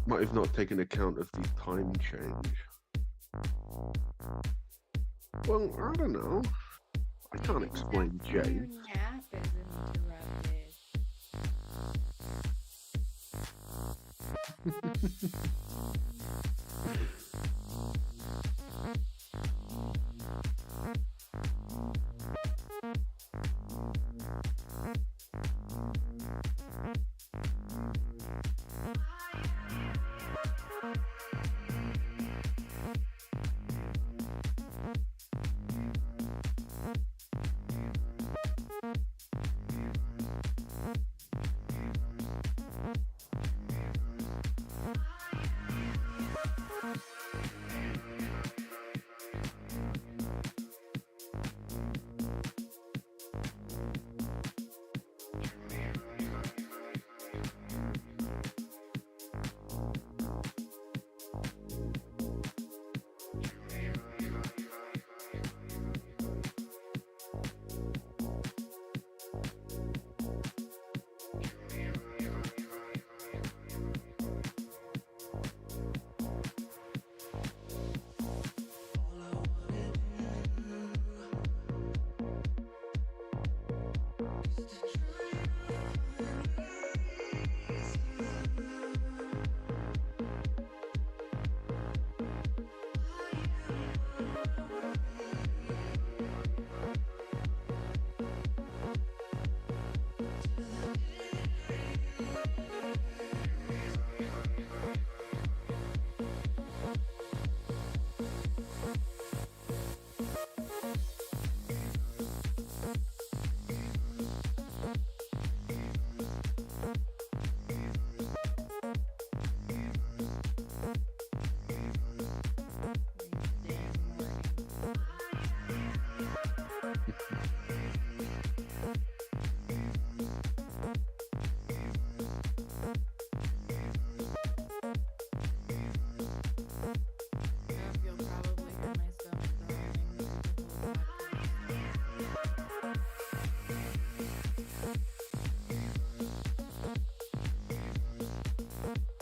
Might have not taken account of the time change. Well, I don't know. I can't explain James. Your nap is interrupted.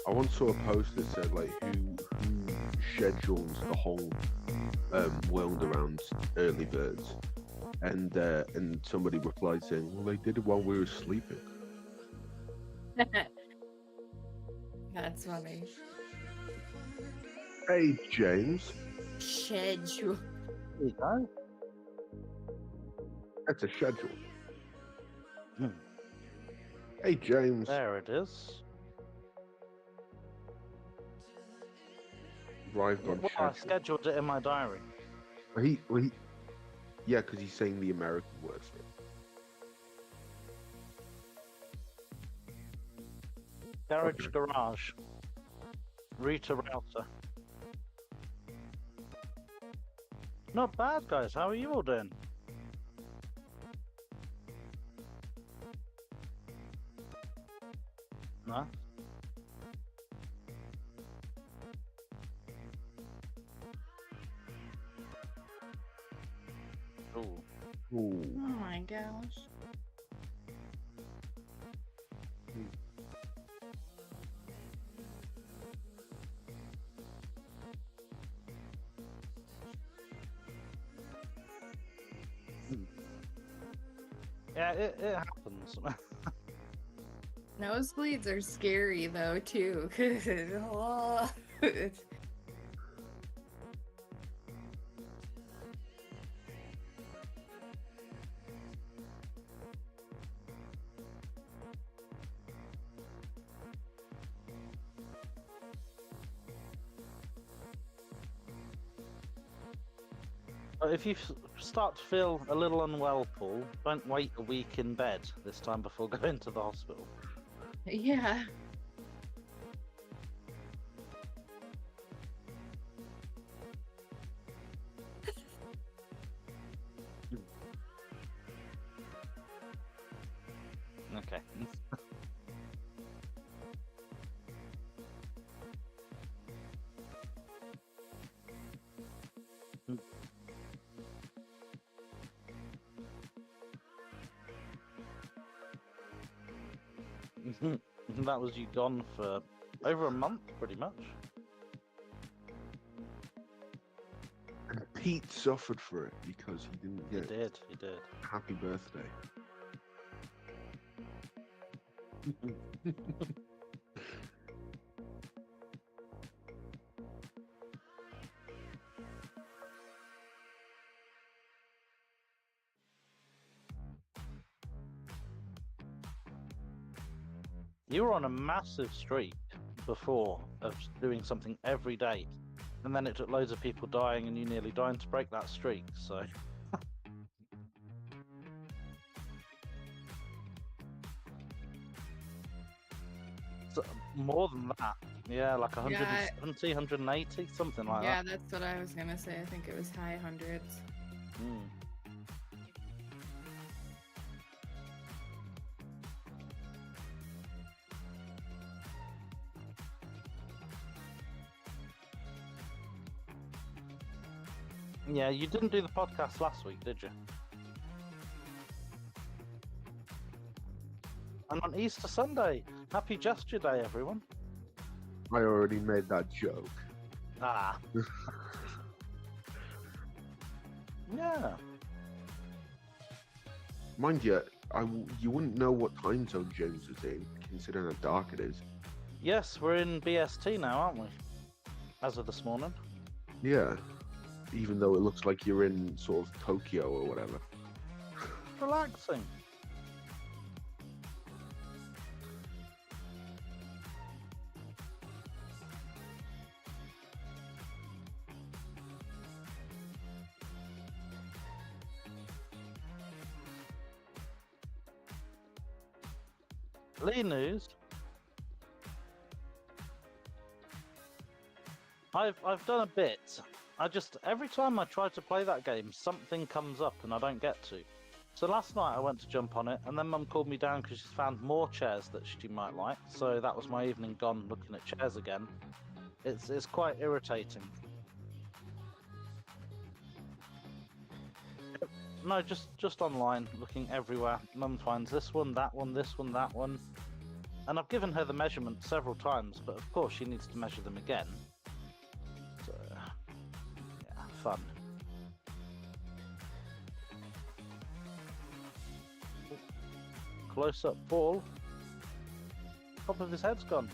I once saw a post that said like who schedules the whole world around early birds, and somebody replied saying, "Well, they did it while we were sleeping." That's funny. Hey, James. Schedule. There you go. That's a schedule. Hey, James. There it is. Arrived on Well, I schedule. scheduled it in my diary. Yeah, because he's saying the American words for it. Garage Okay. Garage. Rita Router. Not bad, guys. How are you all doing? No? Ooh. Ooh. Oh my gosh. Yeah, it happens. Nosebleeds are scary though too, because it's If you start to feel a little unwell, Paul, don't wait a week in bed this time before going to the hospital. yeah. Okay. That was you gone for over a month, pretty much. And Pete suffered for it because he didn't He get did, he did. happy birthday. You were on a massive streak before of doing something every day, and then it took loads of people dying and you nearly dying to break that streak, so... So, more than that. Yeah, like 170, 180, something like Yeah, that. that's what I was gonna say. I think it was high hundreds. Mm. Yeah, you didn't do the podcast last week, did you? And on Easter Sunday, happy Gesture Day, everyone. I already made that joke. Ah. Yeah. Mind you, you wouldn't know what time zone James was in, considering how dark it is. Yes, we're in BST now, aren't we? As of this morning. Yeah. Even though it looks like you're in sort of Tokyo or whatever. Relaxing. Lee news. I've done a bit. Every time I try to play that game, something comes up and I don't get to. So last night I went to jump on it, and then Mum called me down because she's found more chairs that she might like. So that was my evening gone looking at chairs again. It's quite irritating. No, just online, looking everywhere. Mum finds this one, that one, this one, that one. And I've given her the measurement several times, but of course she needs to measure them again. So, yeah, fun. Close up ball. Top of his head's gone.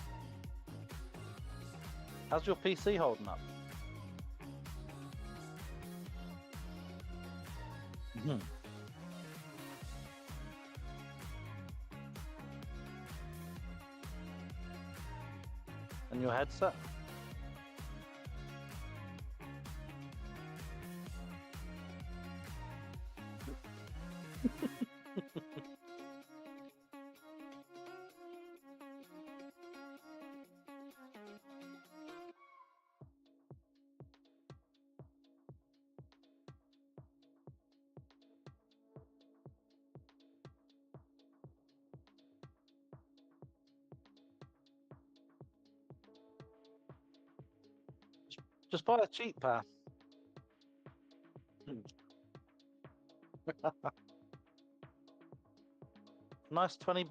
How's your PC holding up? And your headset? Just buy a cheap pair. Nice $20.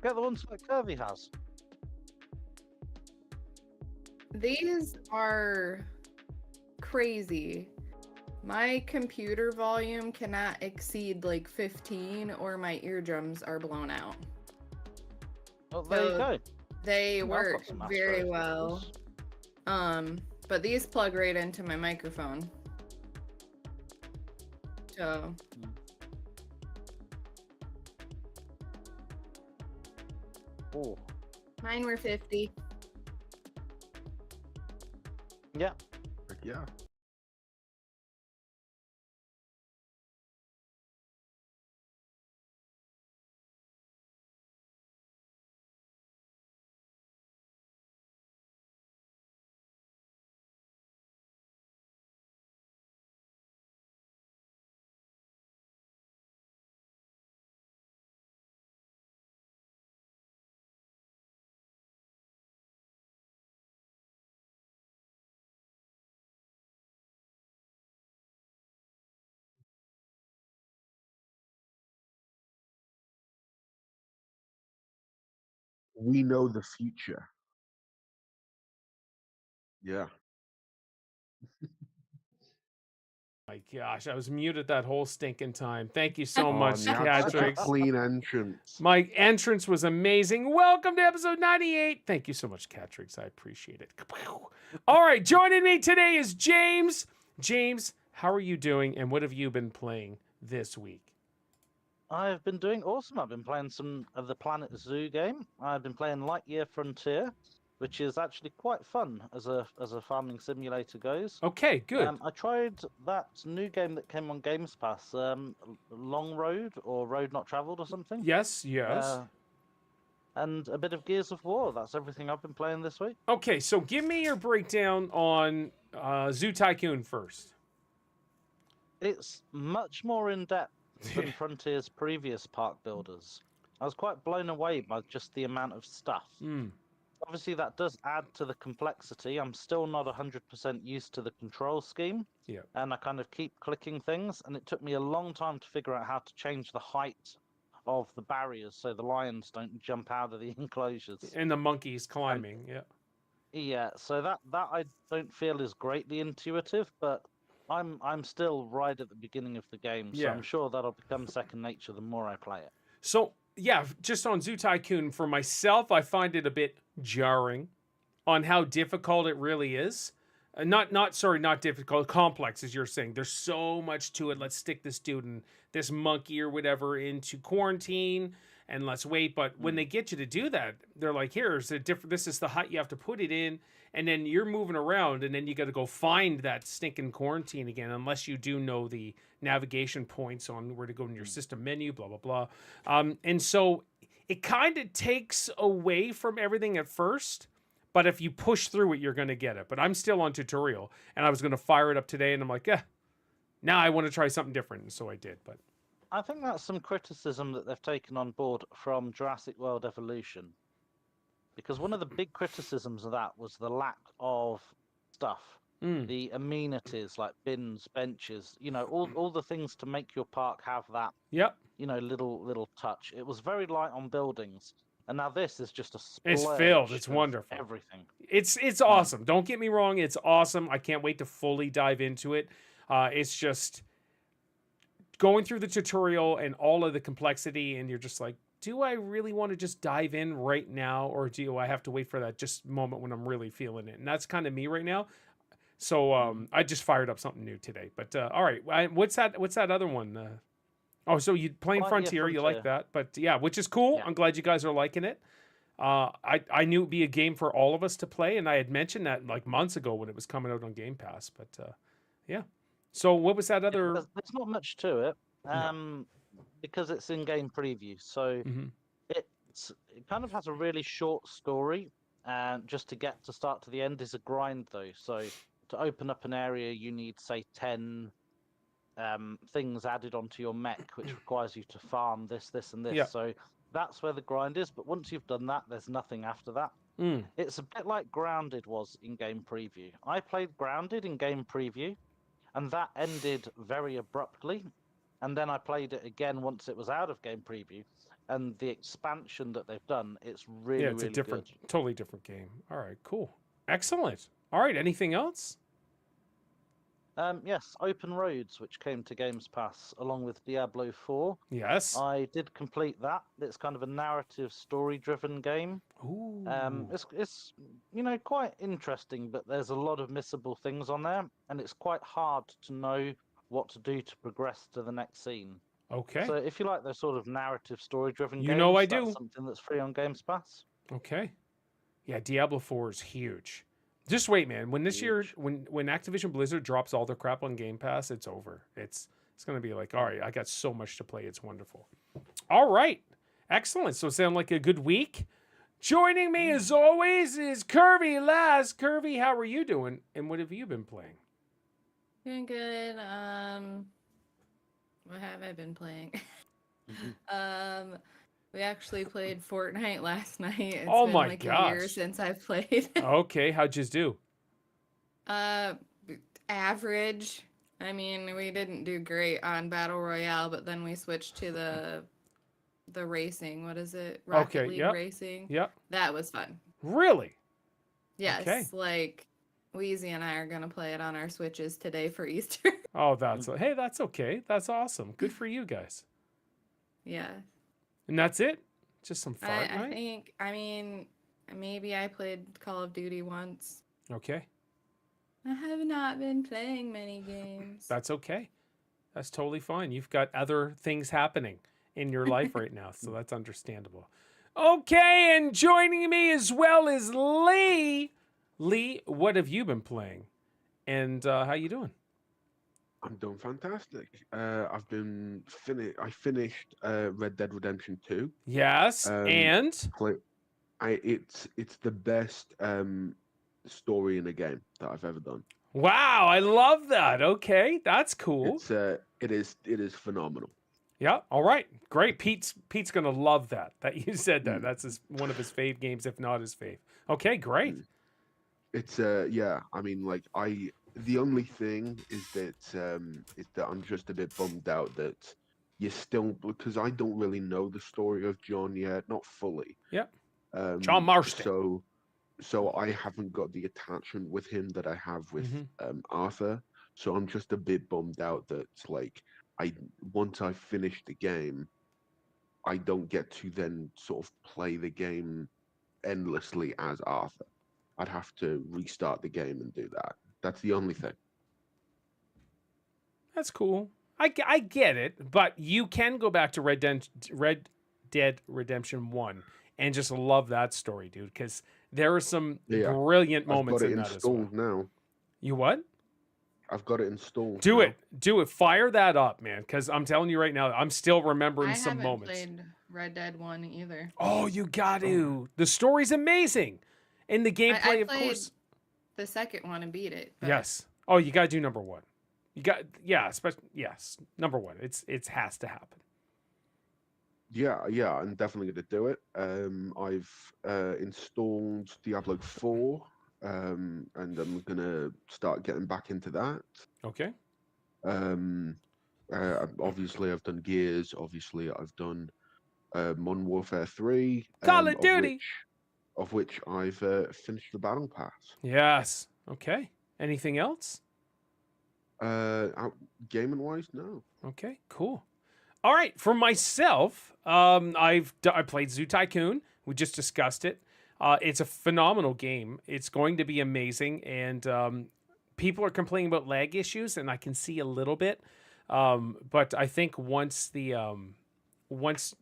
Get the ones that Kirby has. These are crazy. My computer volume cannot exceed like 15 or my eardrums are blown out. Oh, there you So go. They I've work got some very Astro well. speakers. But these plug right into my microphone. So Oh, mine were 50. yeah. Yeah. We know the future. Yeah. My gosh, I was muted that whole stinking time. Thank you so Oh, much, and you had such a Catrix. clean entrance. My entrance was amazing. Welcome to episode 98. Thank you so much, Catrix. I appreciate it. All right, joining me today is James. James, how are you doing, and what have you been playing this week? I've been doing awesome. I've been playing some of the Planet Zoo game. I've been playing Lightyear Frontier, which is actually quite fun as a farming simulator goes. Okay, good. I tried that new game that came on Games Pass, Long Road or Road Not Traveled or something. Yes. And a bit of Gears of War. That's everything I've been playing this week. Okay, so give me your breakdown on Zoo Tycoon first. It's much more in depth than Frontier's previous park builders. I was quite blown away by just the amount of stuff. Obviously, that does add to the complexity. I'm still not 100% used to the control scheme. Yeah. And I kind of keep clicking things, and it took me a long time to figure out how to change the height of the barriers so the lions don't jump out of the enclosures. And the monkeys climbing, Yeah, so that I don't feel is greatly intuitive, but I'm still right at the beginning of the game, so Yeah. I'm sure that'll become second nature the more I play it. So, yeah, just on Zoo Tycoon, for myself, I find it a bit jarring on how difficult it really is. Not difficult, complex, as you're saying. There's so much to it. Let's stick this dude and this monkey or whatever into quarantine and let's wait. But when they get you to do that, they're like, here's a different, this is the height you have to put it in. And then you're moving around and then you got to go find that stinking quarantine again, unless you do know the navigation points on where to go in your system menu, blah, blah, blah. And so it kind of takes away from everything at first. But if you push through it, you're going to get it. But I'm still on tutorial, and I was going to fire it up today, and I'm like, now I want to try something different, and so I did. But I think that's some criticism that they've taken on board from Jurassic World Evolution. Because one of the big criticisms of that was the lack of stuff. The amenities like bins, benches, all the things to make your park have that, little touch. It was very light on buildings. And now this is just a splurge. it's filled. It's wonderful. Everything. It's awesome. Don't get me wrong. It's awesome. I can't wait to fully dive into it. It's just going through the tutorial and all of the complexity, and you're just like, do I really want to just dive in right now, or do I have to wait for that just moment when I'm really feeling it? And that's kind of me right now. So I just fired up something new today. But all right, what's that other one? Oh, so you playing Frontier, you like that. But yeah, which is cool. Yeah. I'm glad you guys are liking it. I knew it'd be a game for all of us to play, and I had mentioned that like months ago when it was coming out on Game Pass. But yeah. So what was that other? There's not much to it, because it's in-game preview. So it kind of has a really short story, and just to get to start to the end is a grind though. So to open up an area, you need say 10 things added onto your mech, which requires you to farm this, and this. Yeah. So that's where the grind is. But once you've done that, there's nothing after that. It's a bit like Grounded was in game preview. I played Grounded in game preview, and that ended very abruptly. And then I played it again once it was out of game preview, and the expansion that they've done, it's really, it's really a different, good. totally different game. All right, cool, excellent. All right, anything else? Yes, Open Roads, which came to Games Pass along with Diablo 4. Yes. I did complete that. It's kind of a narrative, story-driven game. Ooh. It's quite interesting, but there's a lot of missable things on there, and it's quite hard to know what to do to progress to the next scene. Okay. So if you like those sort of narrative, story-driven games, I that's do. something that's free on Games Pass. Okay. Yeah, Diablo 4 is huge. Just wait, man. When this year, when Activision Blizzard drops all their crap on Game Pass, it's over. It's going to be like, all right, I got so much to play. It's wonderful. All right. Excellent. So it sounds like a good week. Joining me as always is Curvy Last. Curvy, how are you doing? And what have you been playing? Doing good. What have I been playing? We actually played Fortnite last night. It's Oh been my like gosh. a year since I've played. Okay, how'd you do? Average. I mean, we didn't do great on Battle Royale, but then we switched to the the racing. What is it? Rocket League yep. racing. Yep. That was fun. Really? Yes, Okay. like Wheezy and I are gonna play it on our Switches today for Easter. Oh, hey, that's okay. That's awesome. Good for you guys. Yeah. And that's it. Just some fun, I right? think, I mean, maybe I played Call of Duty once. Okay. I have not been playing many games. That's okay. That's totally fine. You've got other things happening in your life right now, so that's understandable. Okay, and joining me as well is Lee. Lee, what have you been playing? And how you doing? I'm doing fantastic. I've been I finished Red Dead Redemption 2. Yes, and It's the best story in a game that I've ever done. wow, I love that. Okay, that's cool. It is phenomenal. Yeah, all right. Great. Pete's gonna love that you said that. That's one of his fave games, if not his fave. Okay, great. It's yeah, I mean, like, the only thing is that I'm just a bit bummed out that you're still, because I don't really know the story of John yet, not fully. Yep. John Marston. So I haven't got the attachment with him that I have with Arthur. So I'm just a bit bummed out that, like, once I finish the game, I don't get to then sort of play the game endlessly as Arthur. I'd have to restart the game and do that. That's the only thing. That's cool. I get it, but you can go back to Red Dead Redemption 1 and just love that story, dude, because there are some brilliant moments in that as well. I've got it installed now. You what? I've got it installed. Do it. Fire that up, man, because I'm telling you right now, I'm still remembering some moments. I haven't played Red Dead 1 either. Oh, you got to. The story's amazing. And the gameplay, of course. The second one and beat it. But... Yes. Oh, you got to do number 1. You got, yes, number 1. It has to happen. Yeah, I'm definitely going to do it. I've installed Diablo 4, and I'm going to start getting back into that. Okay. Obviously, I've done Gears. Obviously, I've done Modern Warfare 3. Call of Duty! Of which I've finished the Battle Pass. Yes. Okay. Anything else? Gaming-wise, no. Okay, cool. All right, for myself, I played Zoo Tycoon. We just discussed it. It's a phenomenal game. It's going to be amazing, and people are complaining about lag issues, and I can see a little bit. But I think once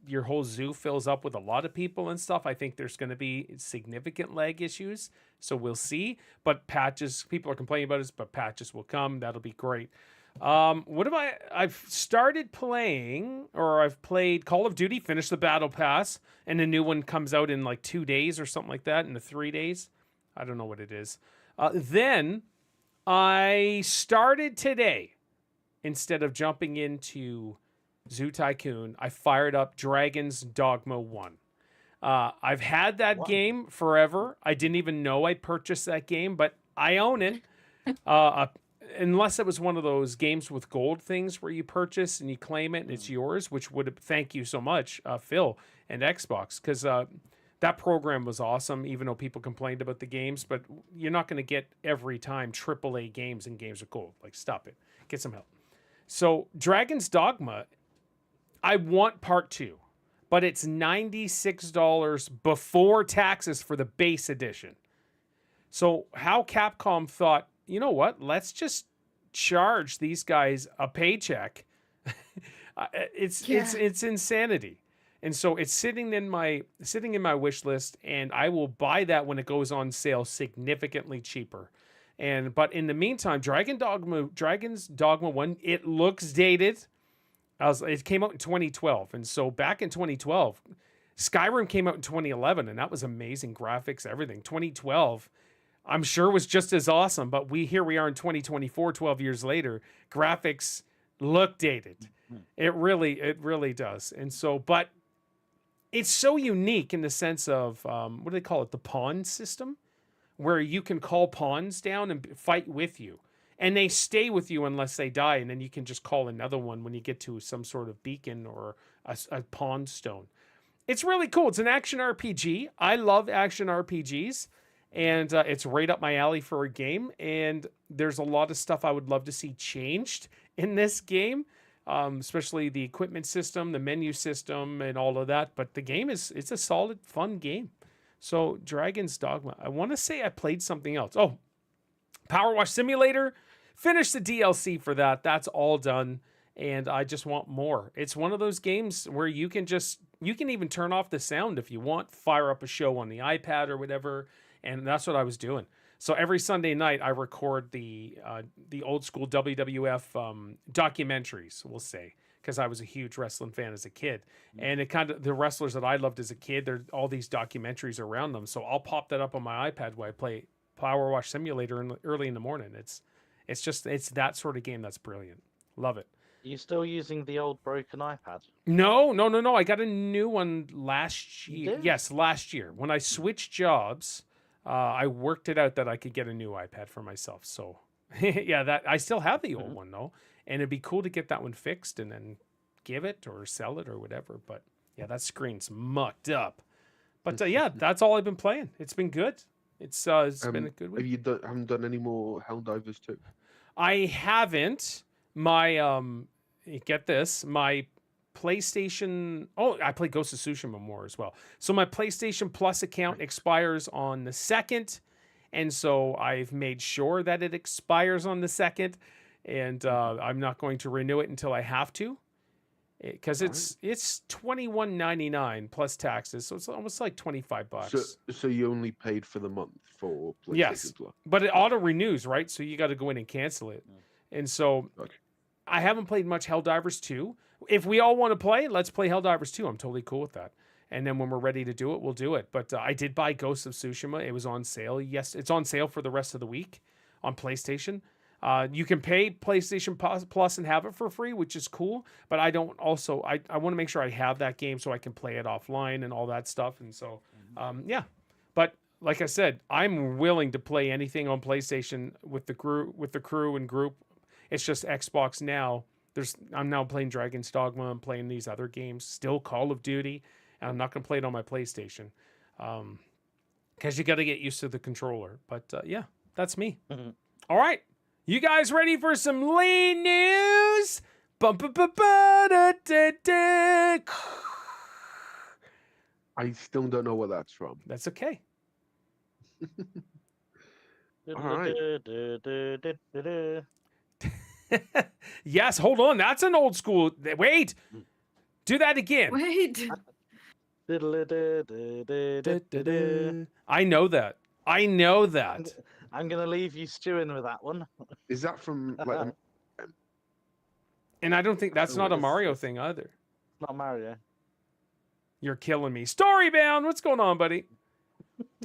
your whole zoo fills up with a lot of people and stuff, I think there's going to be significant lag issues. So we'll see. But people are complaining about it, but patches will come. That'll be great. What have I've started playing, or I've played Call of Duty, finished the Battle Pass, and a new one comes out in like 2 days or something like that, in the 3 days. I don't know what it is. Then I started today, instead of jumping into Zoo Tycoon, I fired up Dragon's Dogma 1. I've had that game forever. I didn't even know I purchased that game, but I own it. Unless it was one of those games with gold things where you purchase and you claim it and it's yours, which would thank you so much, Phil and Xbox, because that program was awesome, even though people complained about the games. But you're not going to get every time AAA games and games with gold. Like, stop it. Get some help. So Dragon's Dogma, I want part 2, but it's $96 before taxes for the base edition. So how Capcom thought, you know what? Let's just charge these guys a paycheck. It's insanity. And so it's sitting in my wish list, and I will buy that when it goes on sale significantly cheaper. But in the meantime, Dragon's Dogma 1, it looks dated. It came out in 2012, and so back in 2012, Skyrim came out in 2011, and that was amazing graphics, everything. 2012, I'm sure was just as awesome, but here we are in 2024, 12 years later. Graphics look dated. It really does. And so, but it's so unique in the sense of what do they call it? The pawn system, where you can call pawns down and fight with you. and they stay with you unless they die, and then you can just call another one when you get to some sort of beacon or a pond stone. It's really cool. It's an action RPG. I love action RPGs, and it's right up my alley for a game. And there's a lot of stuff I would love to see changed in this game, especially the equipment system, the menu system, and all of that. But the game it's a solid, fun game. So Dragon's Dogma. I want to say I played something else. Oh, Power Wash Simulator. Finished the DLC for that. That's all done. And I just want more. It's one of those games where you can even turn off the sound if you want, fire up a show on the iPad or whatever. And that's what I was doing. So every Sunday night I record the old school WWF documentaries, we'll say, because I was a huge wrestling fan as a kid. And it kind of, the wrestlers that I loved as a kid, there all these documentaries around them. So I'll pop that up on my iPad while I play Power Wash Simulator early in the morning. It's that sort of game that's brilliant. Love it. Are you still using the old broken iPad? No. I got a new one last You year. did? Yes, last year. When I switched jobs, I worked it out that I could get a new iPad for myself. So, yeah, that I still have the old one though, and it'd be cool to get that one fixed and then give it or sell it or whatever. But yeah, that screen's mucked up. But yeah, that's all I've been playing. It's been good. It's been a good week. Haven't done any more Helldivers 2? I haven't. My get this, my PlayStation. Oh, I play Ghost of Tsushima more as well. So my PlayStation Plus account expires on the 2nd, and so I've made sure that it expires on the 2nd, and I'm not going to renew it until I have to, because it's $21.99 plus taxes, so it's almost like $25. So you only paid for the month for PlayStation Yes. Plus? But it auto renews, right? So you got to go in and cancel it, and so. Okay. I haven't played much Helldivers 2. If we all want to play, let's play Helldivers 2. I'm totally cool with that. And then when we're ready to do it, we'll do it. But I did buy Ghost of Tsushima. It was on sale. Yes, it's on sale for the rest of the week on PlayStation. You can pay PlayStation Plus and have it for free, which is cool. But I don't also, I want to make sure I have that game so I can play it offline and all that stuff. And so, yeah. But like I said, I'm willing to play anything on PlayStation with the crew and group. It's just Xbox now. I'm now playing Dragon's Dogma. I'm playing these other games. Still Call of Duty. And I'm not going to play it on my PlayStation. Because you got to get used to the controller. But yeah, that's me. All right. You guys ready for some Lee news? I still don't know what that's from. That's okay. All right. Yes, hold on. That's an old school. Wait. Do that again. Wait. I know that. I'm going to leave you stewing with that one. Is that from like? And I don't think that's not a Mario thing either. Not Mario. You're killing me. Storybound. What's going on, buddy?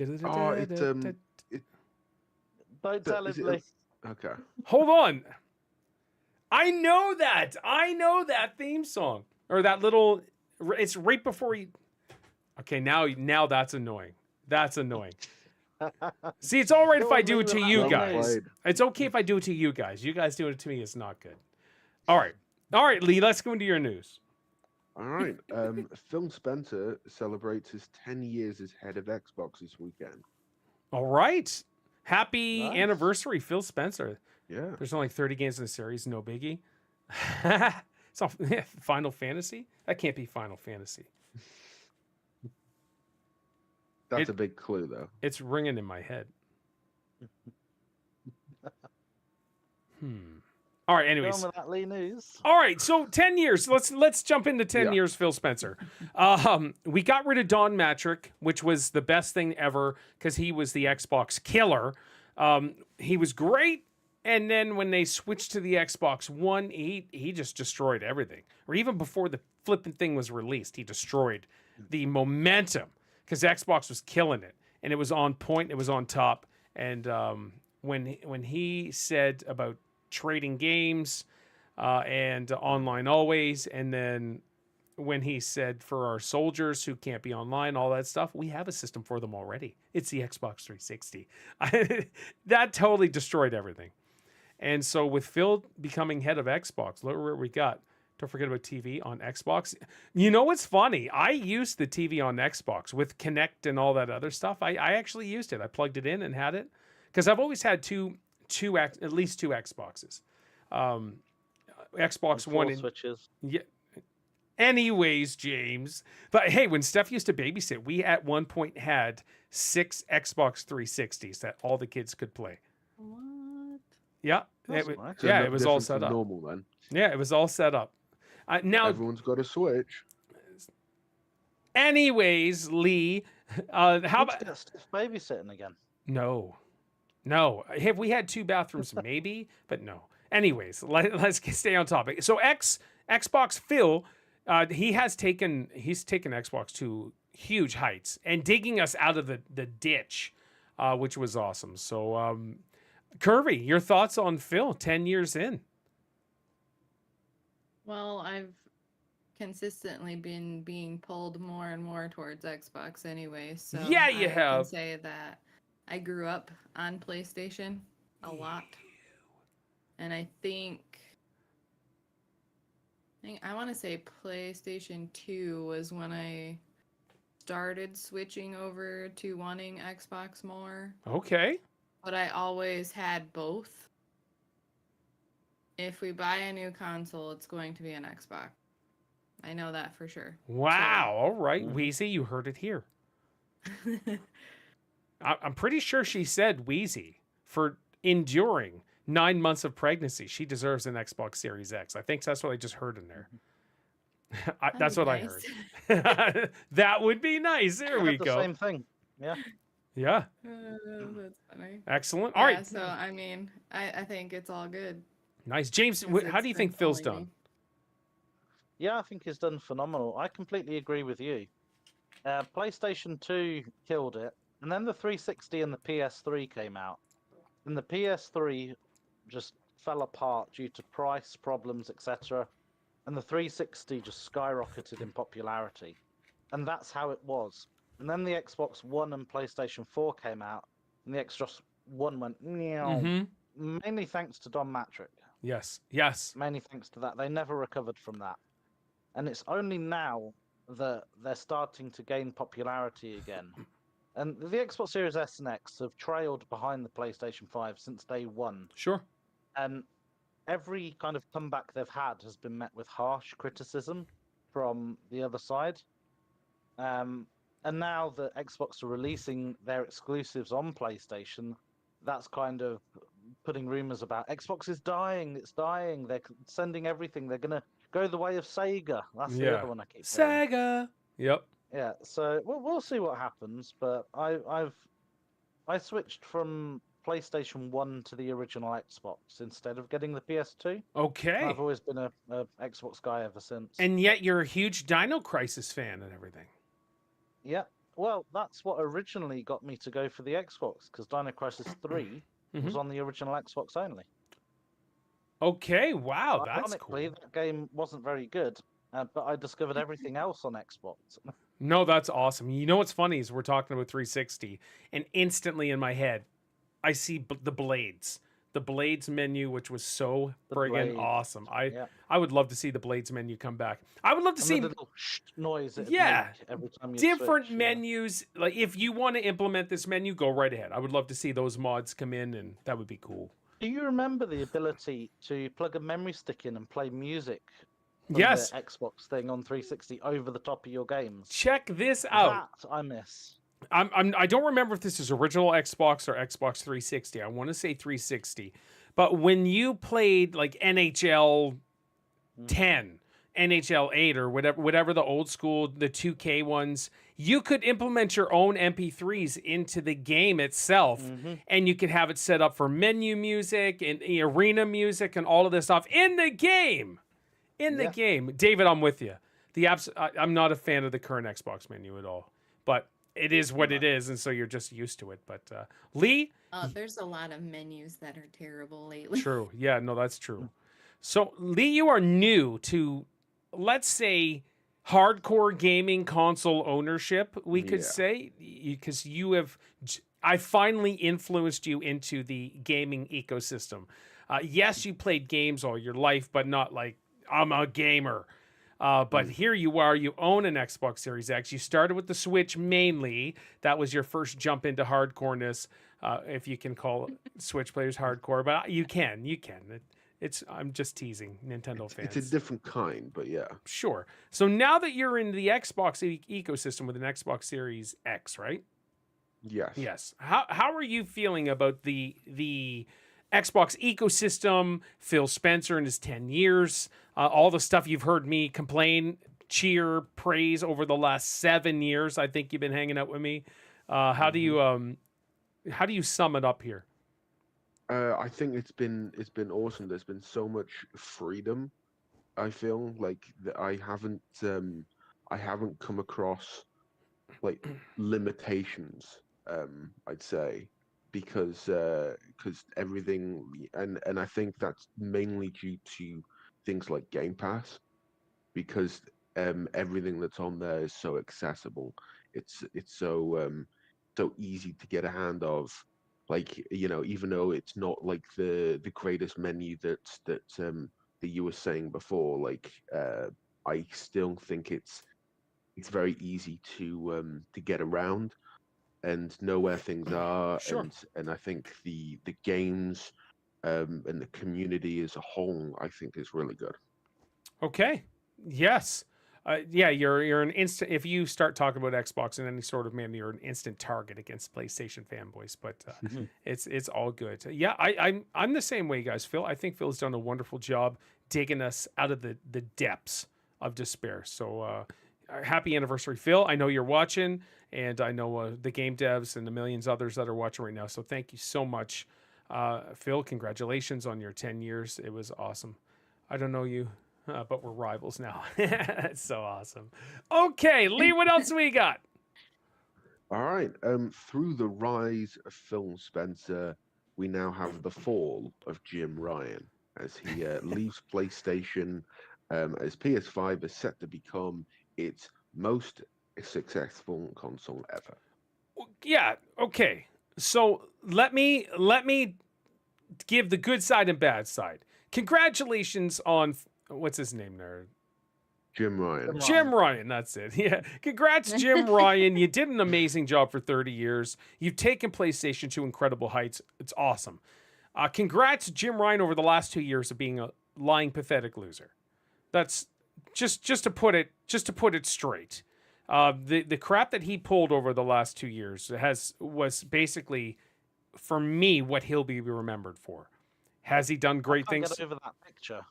Oh, Don't tell him, Lee. Okay. Hold on. I know that theme song or that little. It's right before you. Okay, now that's annoying. See, it's all right if I do it to you guys. It's okay if I do it to you guys. You guys doing it to me is not good. All right, Lee. Let's go into your news. All right. Phil Spencer celebrates his 10 years as head of Xbox this weekend. All right. Happy Nice. anniversary, Phil Spencer. Yeah. There's only 30 games in the series, no biggie. It's all Final Fantasy? That can't be Final Fantasy. That's a big clue, though. It's ringing in my head. All right, anyways. Going with that Lee news. All right, so 10 years. Let's jump into 10 years, Phil Spencer. We got rid of Don Matrick, which was the best thing ever because he was the Xbox killer. He was great, and then when they switched to the Xbox One, he just destroyed everything. Or even before the flipping thing was released, he destroyed the momentum because Xbox was killing it, and it was on point, it was on top. And when he said about trading games and online always, and then when he said for our soldiers who can't be online, all that stuff, we have a system for them already. It's the Xbox 360. That totally destroyed everything. And so with Phil becoming head of Xbox, look where we got. Don't forget about TV on Xbox. You know what's funny? I used the TV on Xbox with Kinect and all that other stuff. I actually used it. I plugged it in and had it because I've always had at least two Xboxes. Xbox And One four and switches. yeah. Anyways, James. But hey, when Steph used to babysit, we at one point had 6 Xbox 360s that all the kids could play. What? Yeah. That's It, nice. So yeah, no it was all different set from up. Normal then. Yeah, it was all set up. Now, Everyone's got a Switch. anyways, Lee, how Need to about get Steph babysitting again. no? Have we had 2 bathrooms? Maybe, but no. Anyways, let's stay on topic. So Xbox Phil, he's taken Xbox to huge heights and digging us out of the ditch, which was awesome. So, Kirby, your thoughts on Phil 10 years in? Well, I've consistently been being pulled more and more towards Xbox anyway, so Yeah, you I have. can say that I grew up on PlayStation a lot. And I want to say PlayStation 2 was when I started switching over to wanting Xbox more, Okay. but I always had both. If we buy a new console, it's going to be an Xbox. I know that for sure. Wow. All right, Mhm. Wheezy, you heard it here. I'm pretty sure she said Wheezy for enduring 9 months of pregnancy. She deserves an Xbox Series X. I think that's what I just heard in there. That's That'd what be I nice. heard. That would be nice. There I we had the go. same thing. Yeah. Yeah. That's funny. Excellent. All Yeah, right. so I mean, I think it's all good. Nice. James, 'cause how it's do you think been Phil's pulling done? me. Yeah, I think he's done phenomenal. I completely agree with you. PlayStation 2 killed it, and then the 360 and the PS3 came out. And the PS3 just fell apart due to price problems, etc. And the 360 just skyrocketed in popularity. And that's how it was. And then the Xbox One and PlayStation 4 came out, and the Xbox One went meow. Mm-hmm. Mainly thanks to Don Matrick. Yes. Yes. Mainly thanks to that. They never recovered from that. And it's only now that they're starting to gain popularity again. And the Xbox Series S and X have trailed behind the PlayStation 5 since day one. Sure. And every kind of comeback they've had has been met with harsh criticism from the other side. And now that Xbox are releasing their exclusives on PlayStation, that's kind of putting rumors about Xbox is dying, it's dying, they're sending everything, they're going to go the way of Sega. That's the Yeah. other one I keep hearing. Sega. Yep. Yeah, so we'll see what happens, but I switched from PlayStation 1 to the original Xbox instead of getting the PS2. Okay. I've always been a Xbox guy ever since. And yet you're a huge Dino Crisis fan and everything. Yeah, well, that's what originally got me to go for the Xbox, because Dino Crisis 3 was on the original Xbox only. Okay. Wow. That's Ironically, cool. that game wasn't very good, but I discovered everything else on Xbox. No, that's awesome. You know what's funny is we're talking about 360, and instantly in my head, I see the Blades menu, which was so The friggin' Blades, awesome. yeah. I would love to see the Blades menu come back. I would love to And see the little noise it'd Yeah, make every time you different switch, yeah. menus. Like if you want to implement this menu, go right ahead. I would love to see those mods come in, and that would be cool. Do you remember the ability to plug a memory stick in and play music from Yes. the Xbox thing on 360 over the top of your games? Check this out. That I miss. I don't remember if this is original Xbox or Xbox 360. I want to say 360. But when you played like NHL 10, NHL 8 or whatever the old school, the 2K ones, you could implement your own MP3s into the game itself, and you could have it set up for menu music and arena music and all of this stuff in the game. In the Yeah. game. David, I'm with you. I'm not a fan of the current Xbox menu at all, but it is what it is, and so you're just used to it. But Lee, There's a lot of menus that are terrible lately. true. Yeah, no, that's true. So, Lee, you are new to, let's say, hardcore gaming console ownership, we could Yeah. say, because I finally influenced you into the gaming ecosystem. Yes, you played games all your life, but not like I'm a gamer. But here you are, you own an Xbox Series X. You started with the Switch mainly. That was your first jump into hardcoreness, if you can call Switch players hardcore. But you can. I'm just teasing Nintendo fans. It's a different kind, but yeah. Sure. So now that you're in the Xbox ecosystem with an Xbox Series X, right? Yes. Yes. How are you feeling about the Xbox ecosystem, Phil Spencer in his 10 years, all the stuff you've heard me complain, cheer, praise over the last 7 years? I think you've been hanging out with me. How do you sum it up here? I think it's been awesome. There's been so much freedom. I feel like that I haven't come across like limitations. I'd say because everything and I think that's mainly due to things like Game Pass, because everything that's on there is so accessible. It's so easy to get a hand of. Like, even though it's not like the greatest menu that you were saying before, like I still think it's very easy to get around and know where things are. Sure. And I think the games and the community as a whole, I think, is really good. Okay. Yes. Yeah, you're an instant. If you start talking about Xbox in any sort of manner, you're an instant target against PlayStation fanboys. But it's all good. Yeah, I'm the same way, guys. I think Phil's done a wonderful job digging us out of the depths of despair. So happy anniversary, Phil. I know you're watching, and I know the game devs and the millions others that are watching right now. So thank you so much, Phil. Congratulations on your 10 years. It was awesome. I don't know you. But we're rivals now. That's so awesome. Okay, Lee, what else we got? All right. Through the rise of Phil Spencer, we now have the fall of Jim Ryan as he leaves PlayStation, as PS5 is set to become its most successful console ever. Yeah. Okay. So let me give the good side and bad side. Congratulations on. What's his name there? Jim Ryan. Jim Ryan, that's it. Yeah. Congrats, Jim Ryan. You did an amazing job for 30 years. You've taken PlayStation to incredible heights. It's awesome. Congrats, Jim Ryan, over the last 2 years of being a lying, pathetic loser. That's just to put it straight. The crap that he pulled over the last 2 years was basically, for me, what he'll be remembered for. Has he done great I can't things? Get over that picture.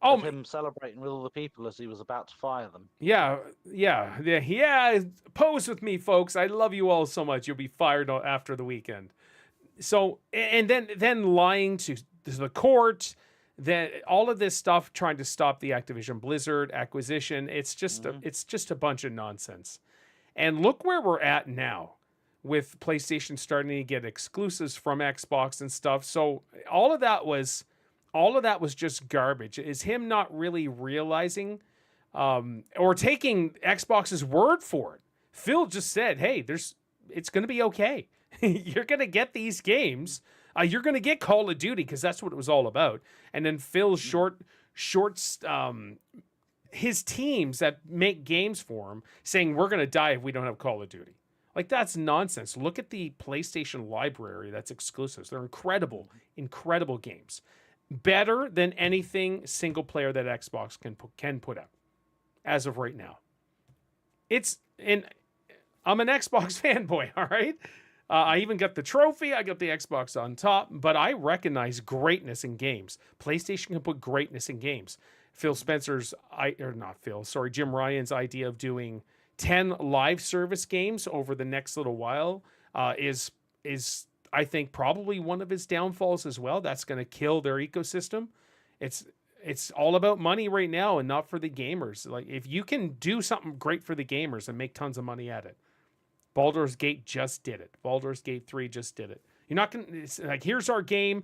Oh, of him celebrating with all the people as he was about to fire them. Yeah. Pose with me, folks. I love you all so much. You'll be fired after the weekend. So, and then lying to the court, that all of this stuff, trying to stop the Activision Blizzard acquisition. It's just a bunch of nonsense. And look where we're at now, with PlayStation starting to get exclusives from Xbox and stuff. So all of that was just garbage. Is him not really realizing or taking Xbox's word for it. Phil just said, hey, it's going to be okay. You're going to get these games. You're going to get Call of Duty, because that's what it was all about. And then Phil shorts his teams that make games for him, saying we're going to die if we don't have Call of Duty. Like, that's nonsense. Look at the PlayStation library that's exclusives. They're incredible games. Better than anything single player that Xbox can put out as of right now. I'm an Xbox fanboy, all right? I even got the trophy. I got the Xbox on top, but I recognize greatness in games. PlayStation can put greatness in games. Jim Ryan's idea of doing 10 live service games over the next little while is I think probably one of his downfalls as well. That's going to kill their ecosystem. It's all about money right now and not for the gamers. Like, if you can do something great for the gamers and make tons of money at it. Baldur's Gate just did it. Baldur's Gate 3 just did it. You're not going to, it's like, here's our game.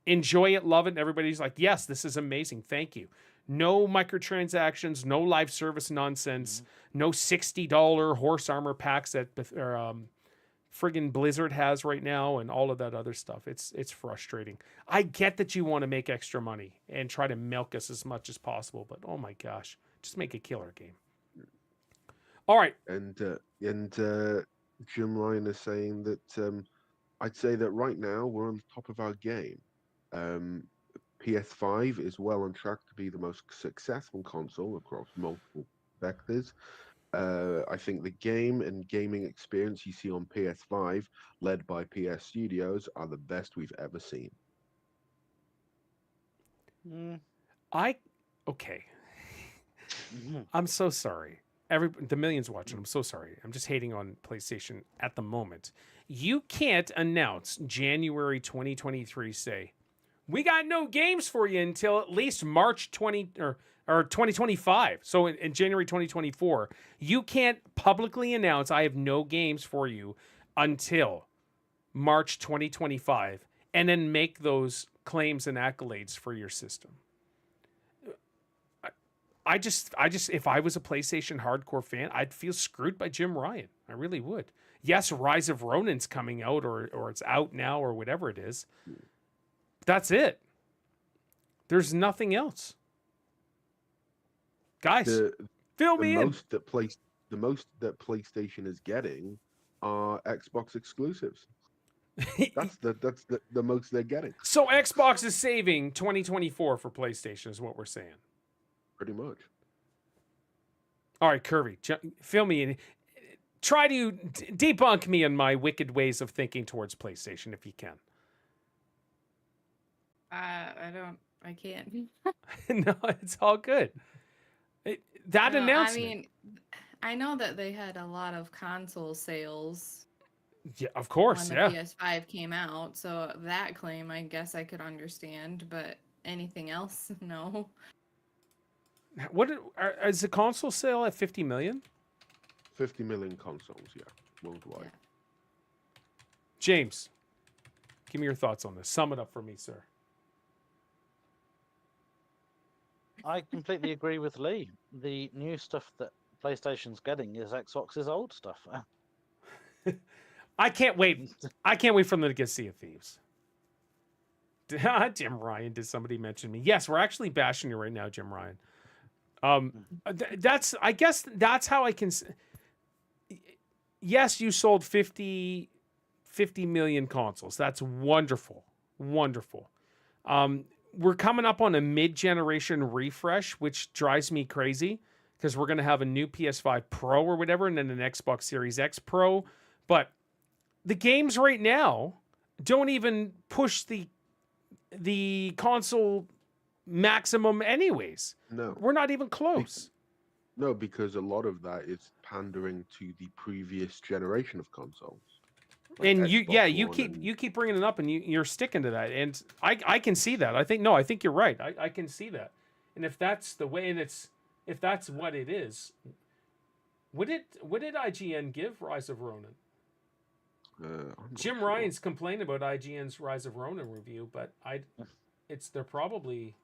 Enjoy it, love it. And everybody's like, yes, this is amazing. Thank you. No microtransactions, no live service nonsense, no $60 horse armor packs that friggin' Blizzard has right now and all of that other stuff. It's frustrating. I get that you want to make extra money and try to milk us as much as possible, but oh my gosh, just make a killer game. All right. And Jim Ryan is saying that I'd say that right now we're on the top of our game. PS5 is well on track to be the most successful console across multiple vectors. I think the game and gaming experience you see on PS5, led by PS Studios, are the best we've ever seen. Okay. I'm so sorry. The millions watching, I'm so sorry. I'm just hating on PlayStation at the moment. You can't announce January 2023, say, we got no games for you until at least March 2025. So in January 2024, you can't publicly announce I have no games for you until March 2025 and then make those claims and accolades for your system. I just, if I was a PlayStation hardcore fan, I'd feel screwed by Jim Ryan. I really would. Yes, Rise of Ronin's coming out, or it's out now, or whatever it is. That's it. There's nothing else. Guys, fill me in. The most that PlayStation is getting are Xbox exclusives. That's the most they're getting. So Xbox is saving 2024 for PlayStation, is what we're saying. Pretty much. All right, Kirby, fill me in. Try to debunk me in my wicked ways of thinking towards PlayStation, if you can. I can't. No, it's all good. Announcement. I mean, I know that they had a lot of console sales. Yeah, of course. When the PS5 came out, so that claim, I guess I could understand, but anything else, no. Is the console sale at 50 million? 50 million consoles, yeah, worldwide. Yeah. James, give me your thoughts on this. Sum it up for me, sir. I completely agree with Lee. The new stuff that PlayStation's getting is Xbox's old stuff. I can't wait. I can't wait for them to get Sea of Thieves. Jim Ryan, did somebody mention me? Yes, we're actually bashing you right now, Jim Ryan. I guess that's how I can. Yes, you sold 50 million consoles. That's wonderful. Wonderful. We're coming up on a mid-generation refresh, which drives me crazy because we're going to have a new PS5 Pro or whatever, and then an Xbox Series X Pro. But the games right now don't even push the console maximum anyways. No. We're not even close. No, because a lot of that is pandering to the previous generation of consoles. Like and you keep bringing it up, and you're sticking to that, and I can see that. I think you're right. I can see that, and if that's the way, and if that's what it is, what did IGN give Rise of Ronin? Jim Ryan's complaining about IGN's Rise of Ronin review, but they're probably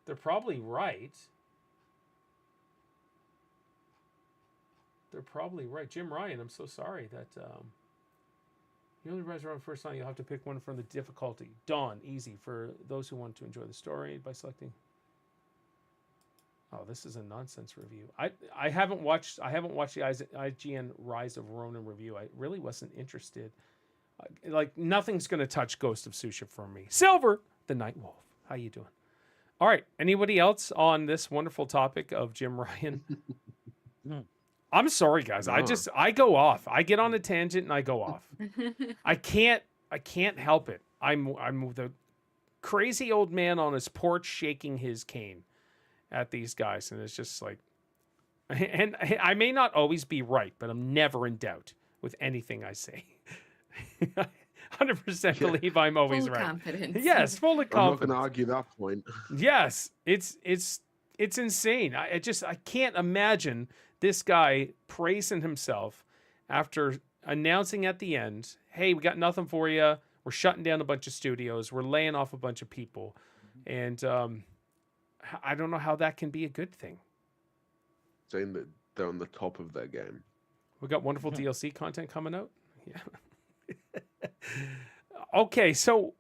right. They're probably right. Jim Ryan, I'm so sorry that you only Rise of Ronin first time. You'll have to pick one from the difficulty. Dawn, easy for those who want to enjoy the story by selecting. Oh, this is a nonsense review. I haven't watched the IGN Rise of Ronin review. I really wasn't interested. Like nothing's gonna touch Ghost of Tsushima for me. Silver, the Night Wolf. How you doing? All right. Anybody else on this wonderful topic of Jim Ryan? I'm sorry, guys. No. I go off. I get on a tangent and I go off. I can't help it. I'm the crazy old man on his porch shaking his cane at these guys, and it's just like, and I may not always be right, but I'm never in doubt with anything I say. 100% believe I'm always full right. Confidence. Yes, full of confidence. I'm not going to argue that point. Yes, it's insane. I can't imagine this guy praising himself after announcing at the end, "Hey, we got nothing for you. We're shutting down a bunch of studios. We're laying off a bunch of people," and I don't know how that can be a good thing. Saying that they're on the top of their game. We got wonderful DLC content coming out. Yeah. Okay, so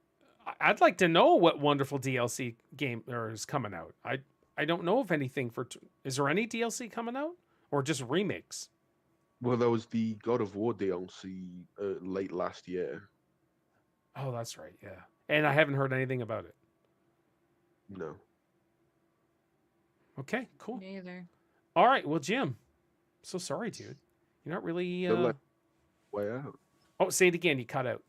I'd like to know what wonderful DLC game is coming out. I don't know of anything for. Is there any DLC coming out or just remakes? Well, there was the God of War DLC late last year. Oh, that's right. Yeah, and I haven't heard anything about it. No. Okay, cool. Me either. All right, well, Jim, so sorry, dude. You're not really. Don't let way out. Oh, say it again. You cut out.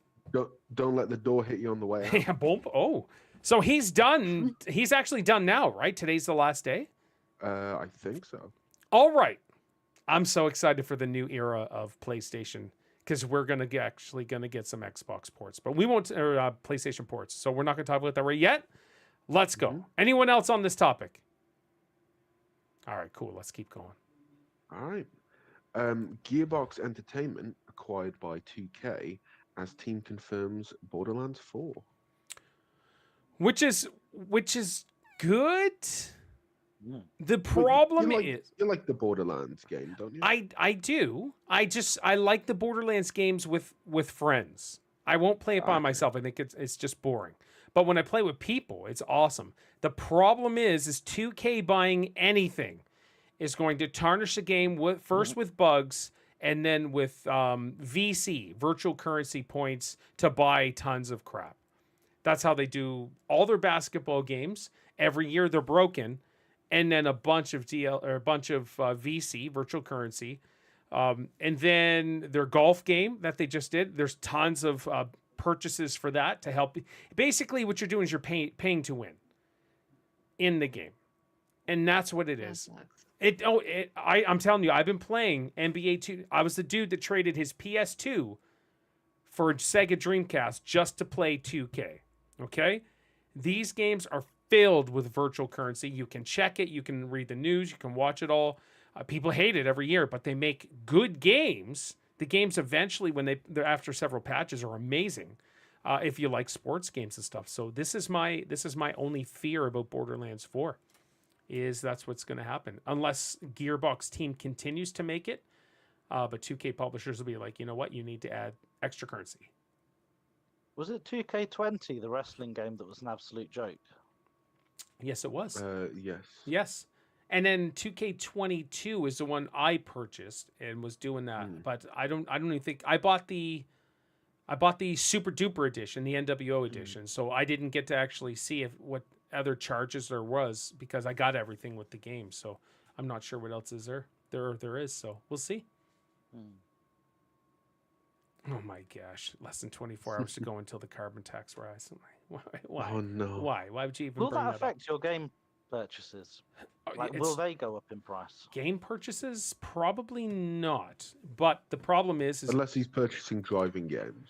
Don't let the door hit you on the way out. Yeah, boom. Oh, so he's done. He's actually done now, right? Today's the last day. I think so. All right. I'm so excited for the new era of PlayStation because we're actually gonna get some Xbox ports, but we won't or PlayStation ports. So we're not gonna talk about that right yet. Let's go. Mhm. Anyone else on this topic? All right, cool. Let's keep going. All right. Gearbox Entertainment acquired by 2K as team confirms Borderlands 4. Which is good. Mm. The problem you is you like the Borderlands game, don't you? I do. I like the Borderlands games with friends. I won't play it by Okay. myself. I think it's just boring. But when I play with people, it's awesome. The problem is 2K buying anything is going to tarnish the game with bugs and then with VC, virtual currency points to buy tons of crap. That's how they do all their basketball games. Every year they're broken, and then a bunch of VC, virtual currency, and then their golf game that they just did. There's tons of purchases for that to help. Basically, what you're doing is you're paying to win in the game, and that's what it That is. sucks. I'm telling you, I've been playing NBA 2. I was the dude that traded his PS2 for Sega Dreamcast just to play 2K. Okay? These games are filled with virtual currency. You can check it, you can read the news, you can watch it all. People hate it every year, but they make good games. The games eventually, when they're after several patches, are amazing. If you like sports games and stuff. So this is my only fear about Borderlands 4. Is that's what's going to happen unless Gearbox team continues to make it. But 2K publishers will be like, you know what, you need to add extra currency. Was it 2K20, the wrestling game that was an absolute joke? Yes, it was. Yes. Yes. And then 2K22 is the one I purchased and was doing that. But I don't even think I bought the Super Duper edition, the NWO edition. So I didn't get to actually see what other charges there was because I got everything with the game. So I'm not sure what else is there. There is. So we'll see. Oh my gosh! Less than 24 hours to go until the carbon tax rise. Why? Oh no. Why? Why would you even Will bring that that affect your game purchases? up? Like, will they go up in price? Game purchases? Probably not. But the problem is Unless he's purchasing driving games.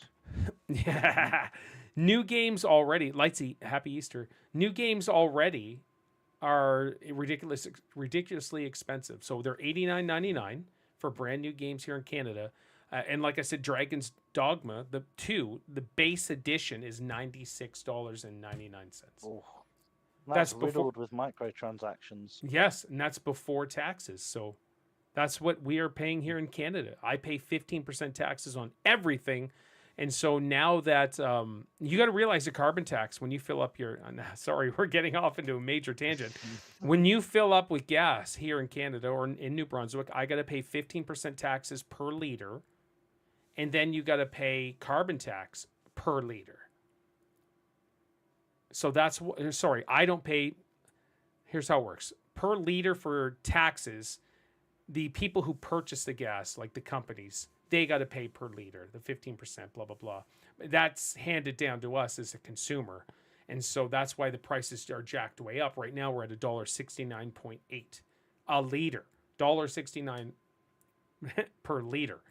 yeah, new games already. Lightsy, happy Easter. New games already are ridiculously expensive. So they're $89.99 for brand new games here in Canada. And like I said, Dragon's Dogma, the base edition is $96.99. Oh, That's that's before- riddled with microtransactions. Yes, and that's before taxes. So that's what we are paying here in Canada. I pay 15% taxes on everything. And so now that you got to realize the carbon tax when you fill up your sorry, we're getting off into a major tangent. When you fill up with gas here in Canada or in New Brunswick, I got to pay 15% taxes per liter. And then you got to pay carbon tax per liter. So that's what, sorry, I don't pay. Here's how it works per liter for taxes. The people who purchase the gas, like the companies, they got to pay per liter, the 15%, blah, blah, blah. That's handed down to us as a consumer. And so that's why the prices are jacked way up. Right now, we're at $1.69.8 a liter, $1.69 per liter.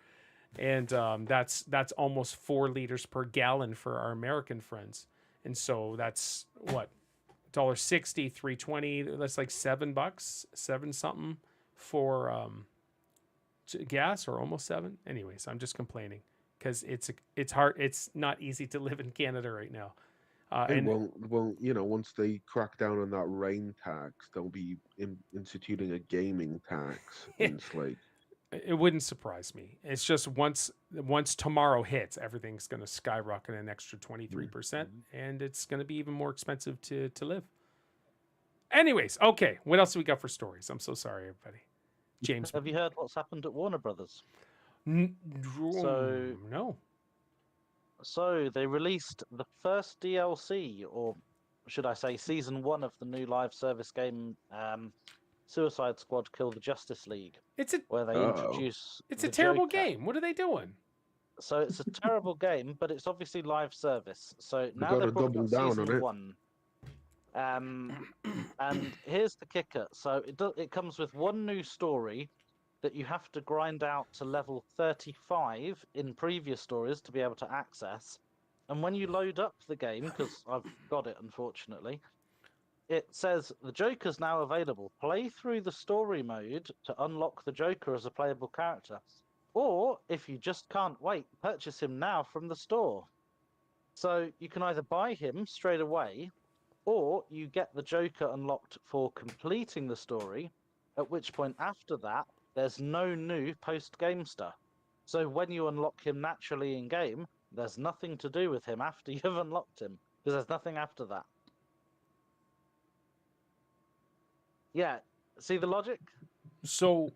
And that's almost 4 liters per gallon for our American friends. And so that's what, $1.60, $3.20, that's like $7, 7 something for gas, or almost 7. Anyways, I'm just complaining because it's hard. It's not easy to live in Canada right now. And well, you know, once they crack down on that rain tax, they'll be instituting a gaming tax. And it's like, It wouldn't surprise me. It's just once tomorrow hits, everything's going to skyrocket an extra 23%, and it's going to be even more expensive to live. Anyways, okay, what else do we got for stories? I'm so sorry, everybody. James, Have you heard what's happened at Warner Brothers? So no. So they released the first DLC, or should I say, season 1 of the new live service game, Suicide Squad: Kill the Justice League, It's a where they introduce. it's a the terrible Joker. game. What are they doing? So it's a terrible game, but it's obviously live service. So now gotta they've brought double out down season on it. 1. And here's the kicker. So it comes with one new story that you have to grind out to level 35 in previous stories to be able to access. And when you load up the game, because I've got it unfortunately, it says the Joker's now available. Play through the story mode to unlock the Joker as a playable character. Or, if you just can't wait, purchase him now from the store. So you can either buy him straight away, or you get the Joker unlocked for completing the story, at which point after that, there's no new post-game stuff. So when you unlock him naturally in-game, there's nothing to do with him after you've unlocked him, because there's nothing after that. Yeah, see the logic? So,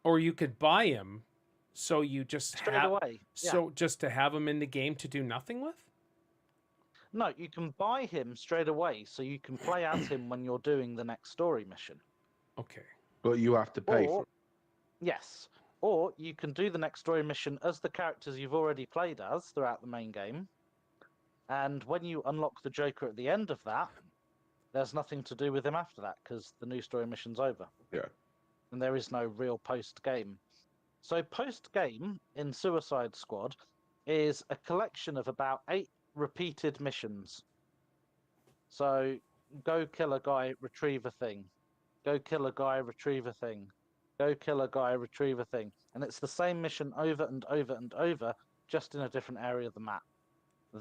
or you could buy him, so you just Straight have away. Yeah. so just to have him in the game to do nothing with. No, you can buy him straight away, so you can play as him when you're doing the next story mission. Okay. But you have to pay for Or, yes, or you can do the next story mission as the characters you've already played as throughout the main game. And when you unlock the Joker at the end of that, there's nothing to do with him after that, because the new story mission's over. Yeah. And there is no real post-game. So post-game in Suicide Squad is a collection of about 8 repeated missions. So go kill a guy, retrieve a thing. Go kill a guy, retrieve a thing. Go kill a guy, retrieve a thing. And it's the same mission over and over and over, just in a different area of the map.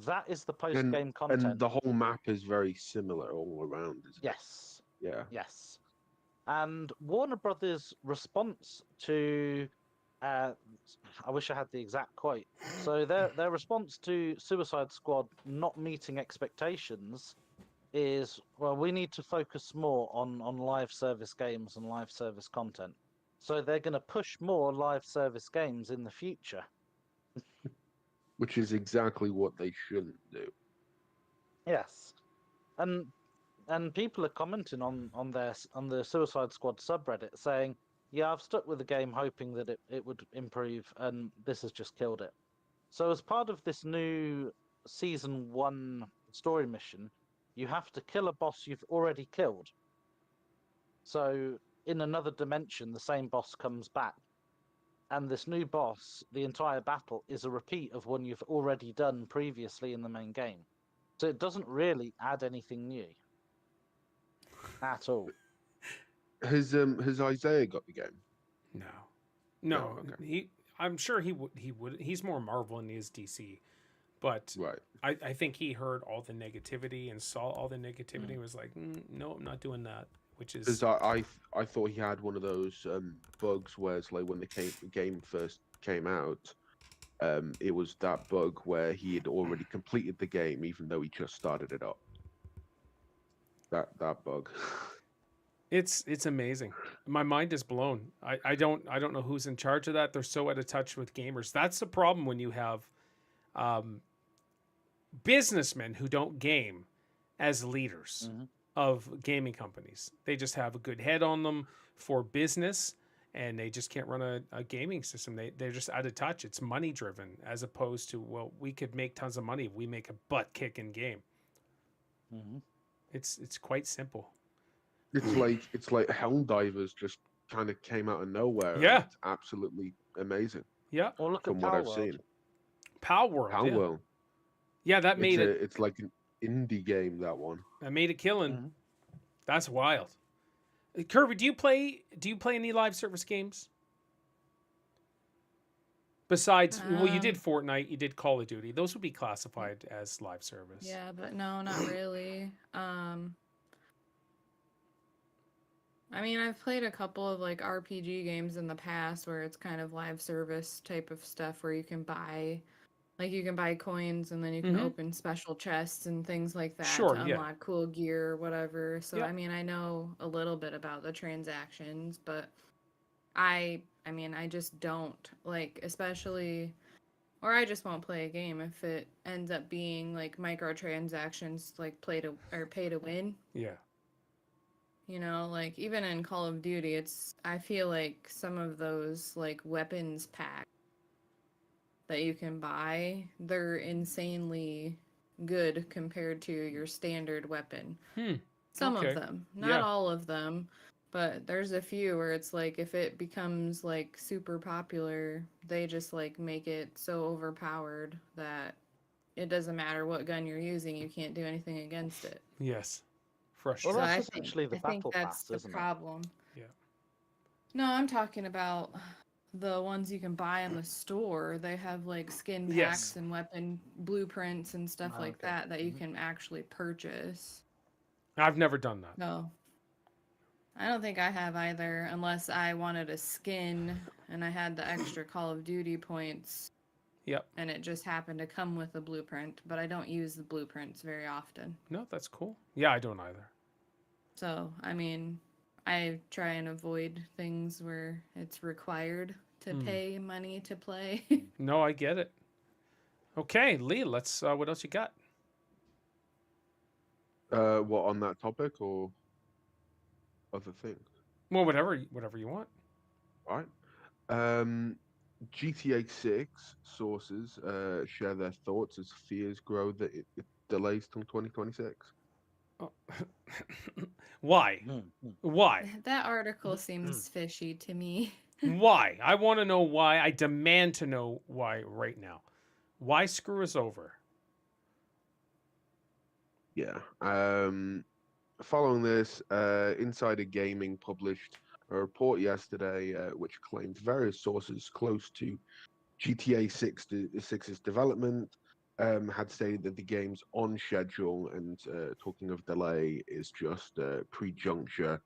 That is the post-game content. And the whole map is very similar all around, isn't Yes. it? Yeah. Yes. And Warner Brothers' response to, I wish I had the exact quote. So their response to Suicide Squad not meeting expectations is, well, we need to focus more on live service games and live service content. So they're going to push more live service games in the future. Which is exactly what they shouldn't do. Yes. And people are commenting on the Suicide Squad subreddit saying, yeah, I've stuck with the game hoping that it would improve, and this has just killed it. So as part of this new Season 1 story mission, you have to kill a boss you've already killed. So in another dimension, the same boss comes back. And this new boss, the entire battle, is a repeat of one you've already done previously in the main game. So it doesn't really add anything new. At all. Has Isaiah got the game? No. Oh, okay. I'm sure he would. He's more Marvel than he is DC, but Right. I think he heard all the negativity and saw all the negativity and was like, no, I'm not doing that. Which is Because I thought he had one of those bugs where it's like when the game first came out, it was that bug where he had already completed the game even though he just started it up. That bug. it's amazing. My mind is blown. I don't know who's in charge of that. They're so out of touch with gamers. That's the problem when you have businessmen who don't game as leaders of gaming companies. They just have a good head on them for business, and they just can't run a gaming system. They're just out of touch. It's money driven, as opposed to, well, we could make tons of money if we make a butt kicking game. It's quite simple. It's like Helldivers just kind of came out of nowhere. Yeah. And it's absolutely amazing. Yeah. Well, look From at what Power I've World. seen. Power World. How Yeah. well. Yeah, that made it. It's like an indie game, that one. That made a killing. That's wild. Kirby, do you play any live service games? Besides, well, you did Fortnite, you did Call of Duty. Those would be classified as live service. Yeah, but no, not really. I mean, I've played a couple of like RPG games in the past where it's kind of live service type of stuff where you can buy coins and then you can Mhm. open special chests and things like that Sure, to yeah. unlock cool gear or whatever. So Yeah. I mean, I know a little bit about the transactions, but I mean, I just don't like, especially, or I just won't play a game if it ends up being like microtransactions, like pay to win. Yeah. You know, like even in Call of Duty, I feel like some of those like weapons packs that you can buy, they're insanely good compared to your standard weapon. Some Okay. of them, not Yeah. all of them, but there's a few where it's like if it becomes like super popular, they just like make it so overpowered that it doesn't matter what gun you're using, you can't do anything against it. Yes. Well, Frustrating. that's I essentially the think battle that's pass, the isn't it? problem. Yeah. No, I'm talking about the ones you can buy in the store. They have like skin packs Yes. and weapon blueprints and stuff Oh, like okay. that you can actually purchase. I've never done that. No. I don't think I have either, unless I wanted a skin and I had the extra Call of Duty points Yep. and it just happened to come with a blueprint, but I don't use the blueprints very often. No, that's cool. Yeah, I don't either. So, I mean, I try and avoid things where it's required to pay money to play. No, I get it. Okay, Lee, let's what else you got? What on that topic or other things? Well, whatever you want. All right. GTA 6 sources share their thoughts as fears grow that it delays till 2026. Oh. Why? Why? That article seems fishy to me. Why? I want to know why. I demand to know why right now. Why screw us over? Yeah. Following this, Insider Gaming published a report yesterday which claimed various sources close to GTA 6's development had stated that the game's on schedule, and talking of delay is just a pre-juncture,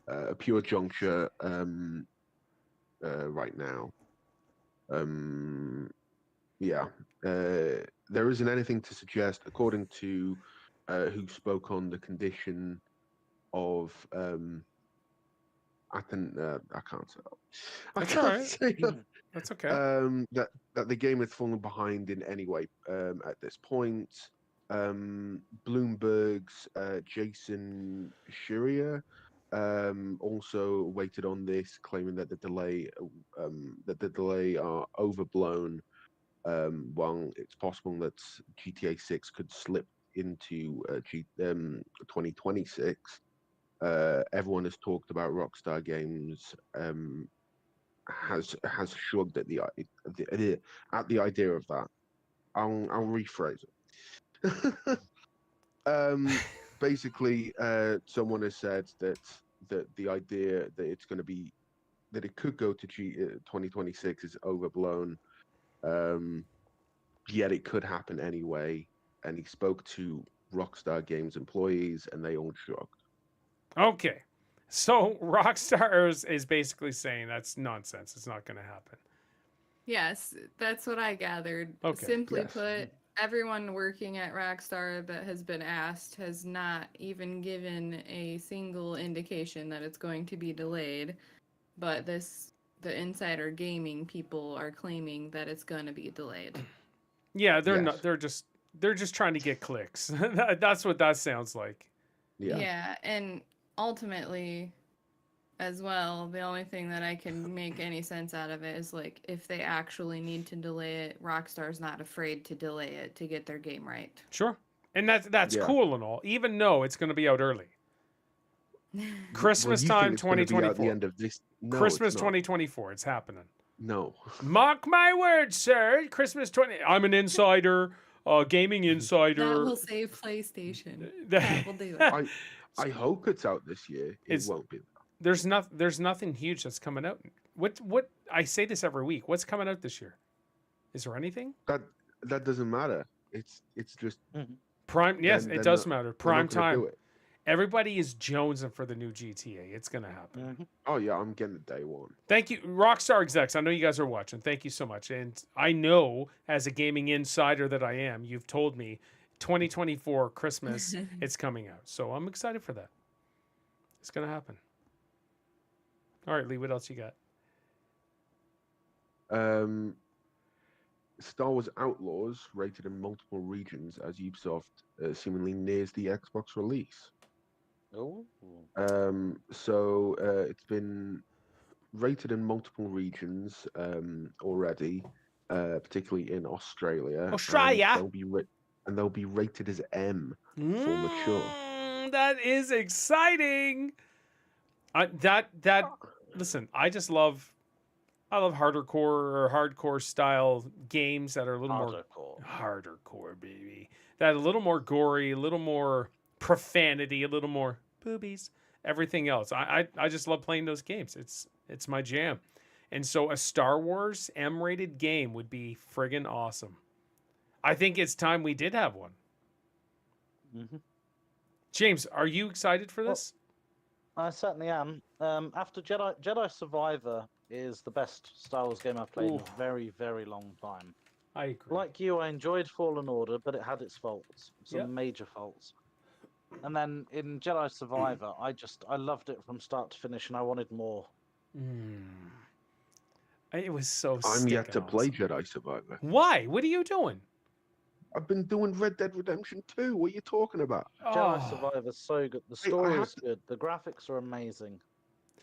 a pure juncture right now. Yeah, there isn't anything to suggest, according to who spoke on the condition of I can't say. I That's can't all right. say that. That's okay. That the game has fallen behind in any way at this point. Bloomberg's Jason Schreier also waited on this, claiming that the delay are overblown. While it's possible that GTA 6 could slip into 2026, everyone has talked about Rockstar Games. Has shrugged at the idea of that. I'll rephrase it. Basically, someone has said that the idea that it's going to be that it could go to 2026 is overblown. Yet it could happen anyway. And he spoke to Rockstar Games employees, and they all shrugged. Okay. So Rockstar is basically saying that's nonsense. It's not going to happen. Yes, that's what I gathered. Okay, Simply yes. put, everyone working at Rockstar that has been asked has not even given a single indication that it's going to be delayed. But the insider gaming people are claiming that it's going to be delayed. Yeah, they're Yes. not. They're just trying to get clicks. That's what that sounds like. Yeah. And ultimately, as well, the only thing that I can make any sense out of it is like if they actually need to delay it, Rockstar's not afraid to delay it to get their game right. Sure, and that's Yeah. cool and all. Even though it's going to be out early. Christmas you time think it's gonna be out 2024. the end of this. No, Christmas it's not. 2024. It's happening. No. Mark my words, sir. Christmas 20. I'm an insider, gaming insider. That will save PlayStation. That will do it. I hope it's out this year. It won't be. There's nothing huge that's coming out. What I say this every week. What's coming out this year? Is there anything? That doesn't matter. It's just Prime. Yes, Then- it then does the- matter. they're Prime not gonna do time. it. Everybody is jonesing for the new GTA. It's gonna happen. Mhm. Oh yeah, I'm getting it day one. Thank you, Rockstar execs. I know you guys are watching. Thank you so much. And I know, as a gaming insider that I am, you've told me 2024 Christmas it's coming out. So I'm excited for that. It's gonna happen. All right, Lee. What else you got? Star Wars Outlaws rated in multiple regions as Ubisoft seemingly nears the Xbox release. Oh. It's been rated in multiple regions already, particularly in Australia. Australia? And they'll be rated as M for mature. That is exciting. Listen, I love hardcore style games that are a little more hardcore, baby. That a little more gory, a little more profanity, a little more boobies, everything else. I just love playing those games. It's my jam. And so a Star Wars M-rated game would be friggin' awesome. I think it's time we did have one. Mm-hmm. James, are you excited for this? I certainly am. After Jedi Survivor is the best Star Wars game I've played in a very, very long time. I agree. Like you, I enjoyed Fallen Order, but it had its faults, some major faults. And then in Jedi Survivor, I loved it from start to finish, and I wanted more. It was so. I'm yet to awesome. play Jedi Survivor. Why? What are you doing? I've been doing Red Dead Redemption 2. What are you talking about? Jedi Survivor's so good. The story is good. The graphics are amazing.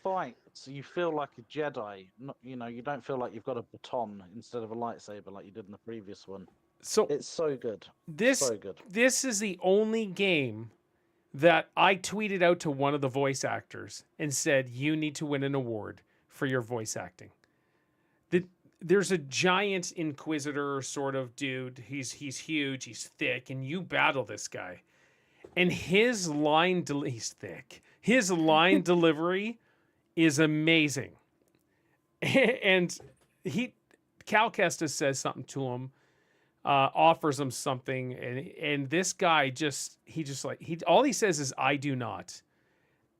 Fights, you feel like a Jedi. You don't feel like you've got a baton instead of a lightsaber like you did in the previous one. So it's so good. So good. This is the only game that I tweeted out to one of the voice actors and said, "You need to win an award for your voice acting." There's a giant Inquisitor sort of dude. He's huge, he's thick, and you battle this guy. And his line he's thick. His line delivery is amazing. And Cal Kestis says something to him, offers him something, and this guy all he says is "I do not."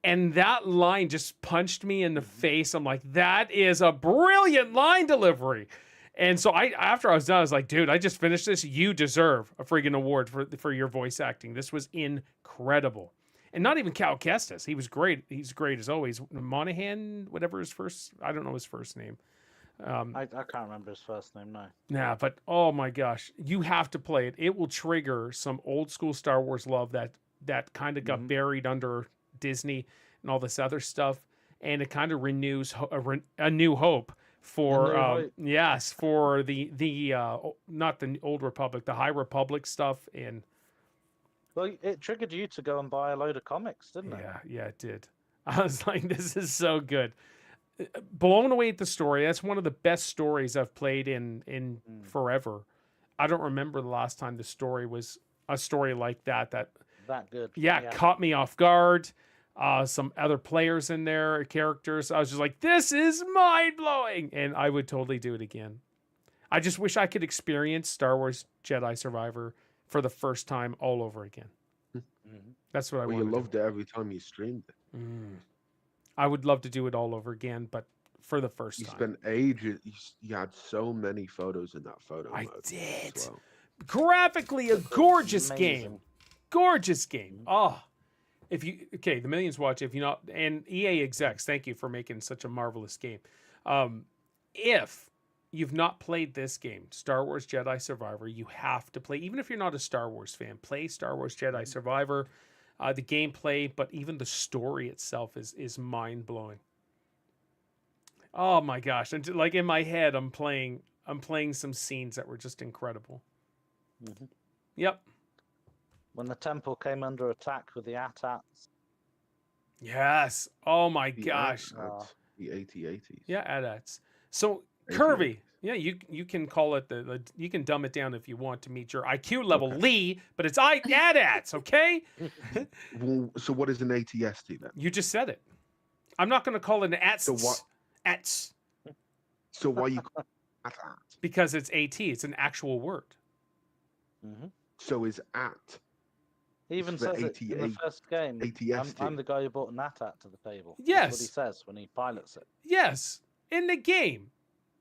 And that line just punched me in the face. I'm like, that is a brilliant line delivery. And so after I was done, I was like, dude, I just finished this. You deserve a friggin' award for your voice acting. This was incredible. And not even Cal Kestis. He was great. He's great as always. Monahan, whatever I don't know his first name. I can't remember his first name, no. Nah, but oh my gosh, you have to play it. It will trigger some old school Star Wars love that kind of got buried under Disney and all this other stuff, and it kind of renews a new hope for for the not the Old Republic, the High Republic stuff. And well, it triggered you to go and buy a load of comics, didn't it? Yeah, it did. I was like, this is so good. Blown away at the story. That's one of the best stories I've played in forever. I don't remember the last time the story was a story like that good. Yeah, caught me off guard. Some other players in there, characters. I was just like, this is mind-blowing. And I would totally do it again. I just wish I could experience Star Wars Jedi Survivor for the first time all over again. That's what I want. You loved it every time you streamed it. I would love to do it all over again, but for the first time. You spent ages. You had so many photos in that photo mode. I did. Well. Graphically, a gorgeous game. Gorgeous game. Oh, the millions watch. If you not, and EA execs, thank you for making such a marvelous game. If you've not played this game, Star Wars Jedi Survivor, you have to play. Even if you're not a Star Wars fan, play Star Wars Jedi Survivor. The gameplay, but even the story itself is mind blowing. Oh my gosh! And like in my head, I'm playing some scenes that were just incredible. Yep. When the temple came under attack with the AT-ATs. Yes. Oh my gosh. The AT-ATs. Yeah, AT-ATs. So Kirby, yeah, you can call it you can dumb it down if you want to meet your IQ level, Lee, but it's AT-ATs, okay? Well, so what is an ATST then? You just said it. I'm not going to call it an ATS. So what? ATS. So why you call it AT-AT? Because it's AT. It's an actual word. So is AT He even It's the says it in the 88 first game. ATST. I'm the guy who brought an AT-AT to the table. That's Yes. what he says when he pilots it. Yes, in the game.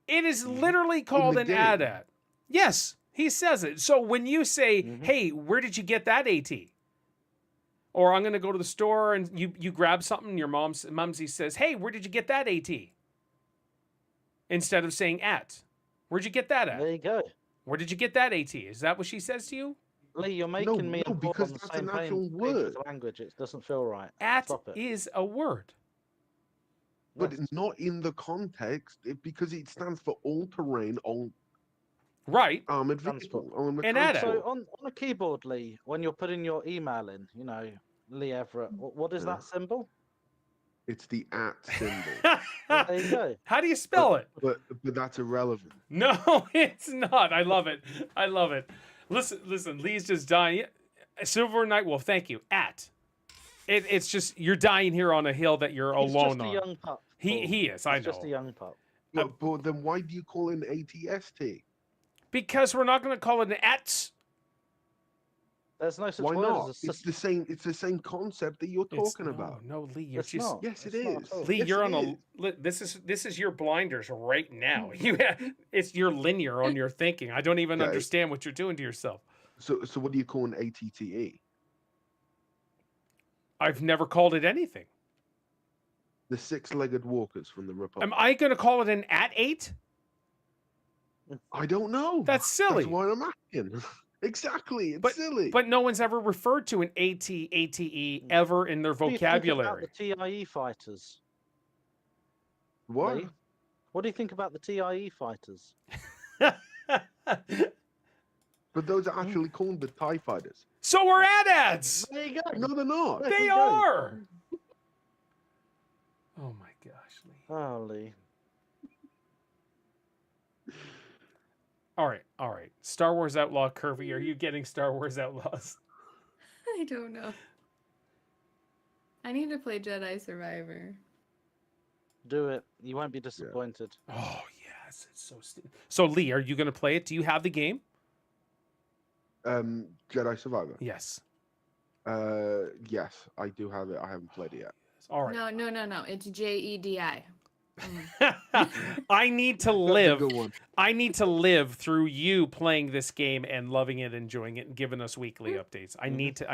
It is Mhm. literally called the an game. AT-AT. Yes, he says it. So when you say, Mhm. hey, where did you get that AT? Or I'm going to go to the store and you grab something, your mumsy says, hey, where did you get that AT? Instead of saying at. Where'd you get that There at? you go. Where did you get that AT? Is that what she says to you? Lee, you're making me no, and Paul because on the that's same an actual page word. with the language. It doesn't feel right. At Stop it. is a word. But Yes. it's not in the context because it stands for all-terrain, Right. armored Transport. vehicle. Armored And AT-AT. So transport. on a keyboard, Lee, when you're putting your email in, Lee Everett, what is Yeah. that symbol? It's the at symbol. There you go. How do you spell it? but that's irrelevant. No, it's not. I love it. I love it. Listen, Lee's just dying. Silver Nightwolf, thank you. It's just you're dying here on a hill that you're He's alone just a on. young pup. He Paul. is, I He's just a know. young pup. But then why do you call it an ATST? Because we're not going to call it an AT. There's no such Why word not? as a It's the same. It's the same concept that you're talking about. No, Lee, you're It's just not. Yes, it It's not is. at all. Lee, Yes, you're it on this is your blinders right now. It's your linear on your thinking. I don't even Okay. understand what you're doing to yourself. So what do you call an ATTE? I've never called it anything. The six-legged walkers from the Republic. Am I going to call it an AT-8? I don't know. That's silly. That's why I'm asking. Exactly. It's silly. But no one's ever referred to an AT-ATE ever in their What do you think about vocabulary. the TIE fighters? What? Lee? What do you think about the TIE fighters? But those are actually called the TIE fighters. So are AT-ATs. There you go. No, they're not. There They you go. are. Oh my gosh, Lee. Oh, Lee. All right. Star Wars Outlaw Curvy, are you getting Star Wars Outlaws? I don't know. I need to play Jedi Survivor. Do it. You won't be disappointed. Oh yes, it's so stupid. So Lee, are you going to play it? Do you have the game? Jedi Survivor. Yes. Yes, I do have it. I haven't played it yet. All right. No. It's JEDI. I need to That's a live. good one. I need to live through you playing this game and loving it, enjoying it, and giving us weekly updates. I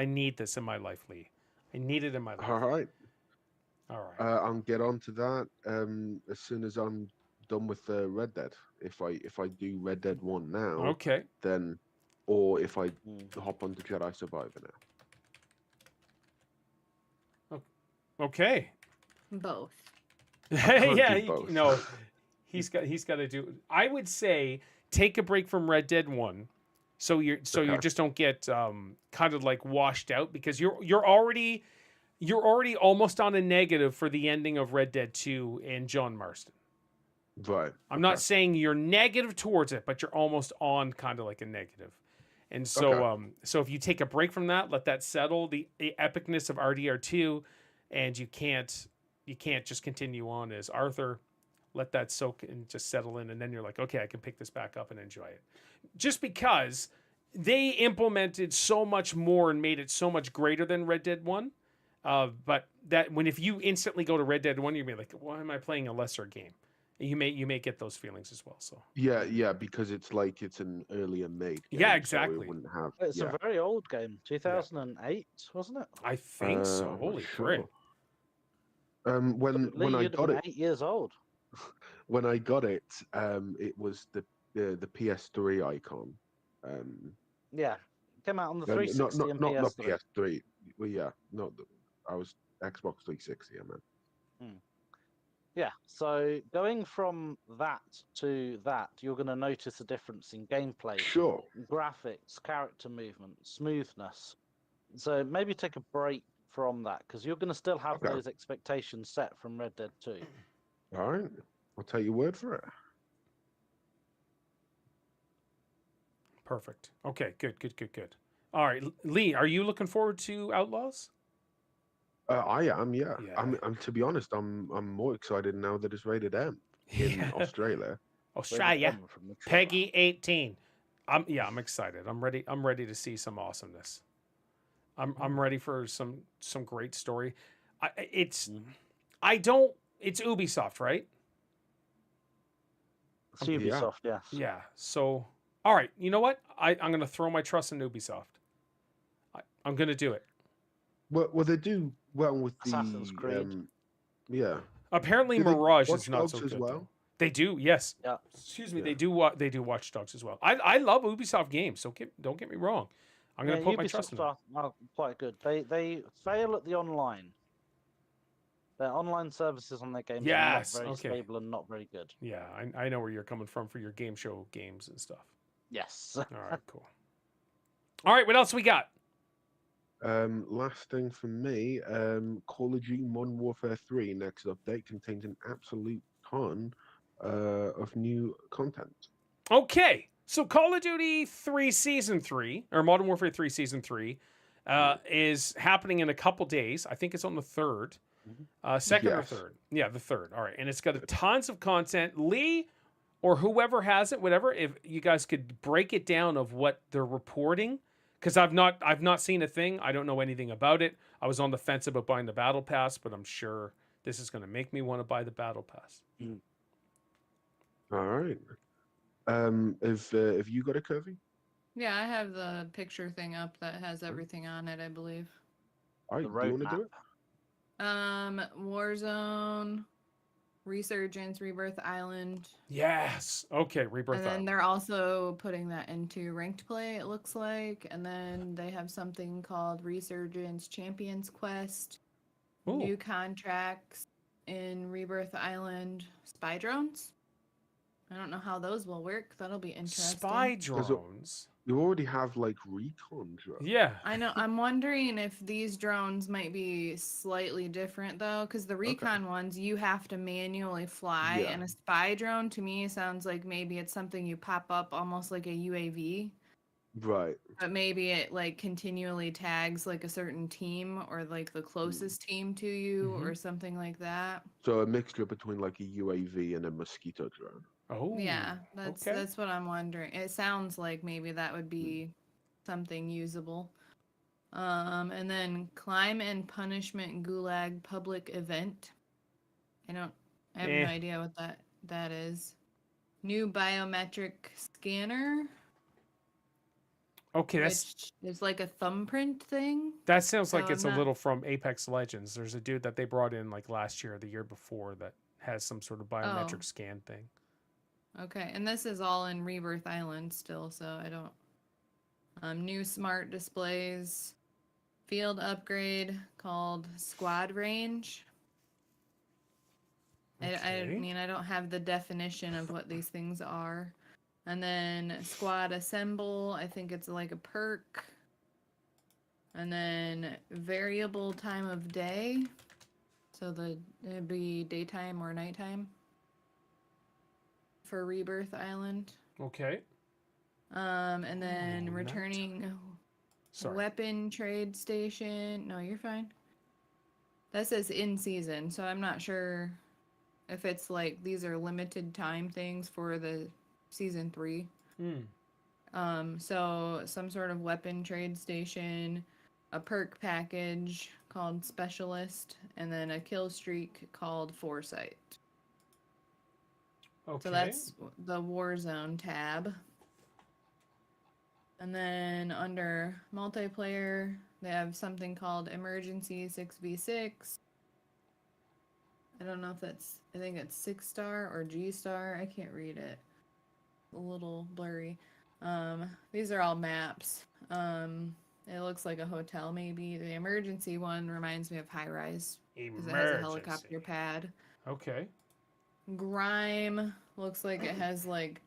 need this in my life, Lee. I need it in my life. All right. All right. I'll get on to that as soon as I'm done with Red Dead. If I do Red Dead 1 now, Okay. then, or if I hop onto Jedi Survivor now. Okay. Both. can't Yeah. do both. No. He's got to do. I would say take a break from Red Dead 1, so you Okay. just don't get kind of like washed out, because you're already almost on a negative for the ending of Red Dead 2 and John Marston. Right. I'm not saying you're negative towards it, but you're almost on kind of like a negative. And so Okay. so if you take a break from that, let that settle, the epicness of RDR2, and you can't just continue on as Arthur. Let that soak and just settle in, and then you're like, okay, I can pick this back up and enjoy it. Just because they implemented so much more and made it so much greater than Red Dead 1. But if you instantly go to Red Dead 1, you'll be like, why am I playing a lesser game? You may get those feelings as well. So Yeah, because it's like it's an earlier made. Game, Yeah, so exactly. it wouldn't have. It's yeah. a very old game. 2008, wasn't it? I think so. I'm not Holy sure. frick. When Lee, I you'd have got been it, 8 years old. when I got it, it was the PS3 icon. Yeah. Came out on the Not 360 and not PS3. PS3. Well, yeah, not the, I was Xbox 360. I meant. Yeah, so going from that to that, you're going to notice a difference in gameplay, Sure. graphics, character movement, smoothness. So maybe take a break from that, because you're going to still have Okay. those expectations set from Red Dead 2. All right. I'll take your word for it. Perfect. Okay, good. All right, Lee, are you looking forward to Outlaws? I am. Yeah. Yeah. I'm. To be honest, I'm more excited now that it's rated M in Yeah. Australia. Australia. From the trailer. Peggy 18. I'm excited. I'm ready to see some awesomeness. I'm ready for some great story. It's Mhm. it's Ubisoft, right? It's Yeah. Ubisoft, yes. Yeah. So all right, you know what? I'm gonna throw my trust in Ubisoft. I'm gonna do it. Well, they do well with Assassin's the Creed. yeah. Apparently, Do they Mirage is Watch not so Dogs as good well? though. They do, yes. Yeah. Excuse me, Yeah. they do Watch Dogs as well. I love Ubisoft games, so don't get me wrong. I'm Yeah, gonna put my trust in Ubisoft them. are quite good. They fail at the online. Their online services on their games are not Yes. very Okay. stable and not very good. Yeah, I know where you're coming from for your game show games and stuff. Yes. All right, cool. All right, what else we got? Last thing from me, Call of Duty Modern Warfare 3 next update contains an absolute ton of new content. Okay, so Call of Duty 3 Season 3, or Modern Warfare 3 Season 3, is happening in a couple days. I think it's on the 3rd. Second or Yes. third? Yeah, the 3rd. All right, and it's got tons of content. Lee or whoever has it, whatever, if you guys could break it down of what they're reporting, because I've not seen a thing. I don't know anything about it. I was on the fence about buying the battle pass, but I'm sure this is going to make me want to buy the battle pass. All right. If you got a Curvy? Yeah, I have the picture thing up that has everything on it, I believe. All right, The do you want to roadmap. do it? Warzone, Resurgence, Rebirth Island. Yes. Okay, Rebirth And then Island. they're also putting that into ranked play, it looks like. And then they have something called Resurgence Champions Quest. Ooh. New contracts in Rebirth Island. Spy drones? I don't know how those will work. That'll be interesting. Spy drones. You already have like recon drones. Yeah. I know. I'm wondering if these drones might be slightly different though, because the recon ones you have to manually fly, Yeah. and a spy drone to me sounds like maybe it's something you pop up almost like a UAV, Right. but maybe it like continually tags like a certain team or like the closest team to you or something like that. So a mixture between like a UAV and a mosquito drone. Oh. Yeah, okay. that's what I'm wondering. It sounds like maybe that would be something usable. And then Climb and Punishment Gulag public event. I have no idea what that is. New biometric scanner, Okay, that's which is like a thumbprint thing. that sounds like So it's I'm a not- little from Apex Legends. There's a dude that they brought in like last year or the year before that has some sort of biometric Oh. scan thing. Okay, and this is all in Rebirth Island still, so I don't. New smart displays, field upgrade called Squad Range. I Okay. mean, I don't have the definition of what these things are. And then Squad Assemble, I think it's like a perk. And then variable time of day. So it'd be daytime or nighttime for Rebirth Island. Okay. And then Ooh, returning Sorry. weapon trade station. No, you're fine. That says in season, so I'm not sure if it's like these are limited time things for the season 3. So some sort of weapon trade station, a perk package called Specialist, and then a kill streak called Foresight. Okay. So that's the Warzone tab. And then under multiplayer, they have something called Emergency 6v6. I don't know if I think it's 6-star or G-star. I can't read it. A little blurry. These are all maps. It looks like a hotel maybe. The emergency one reminds me of High Rise because it has a helicopter pad. Okay. Grime looks like it has like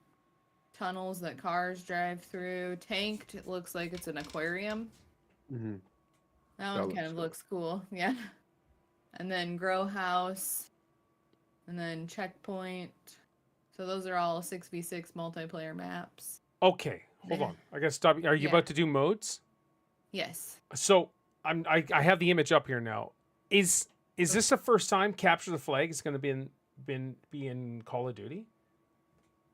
tunnels that cars drive through. Tanked, it looks like it's an aquarium. Mm-hmm. That one kind of looks cool. Yeah. And then Grow House. And then Checkpoint. So those are all 6v6 multiplayer maps. Okay. Hold on. I gotta stop. Are you about to do modes? Yes. So I have the image up here now. Is this the first time Capture the Flag is going to be in Call of Duty?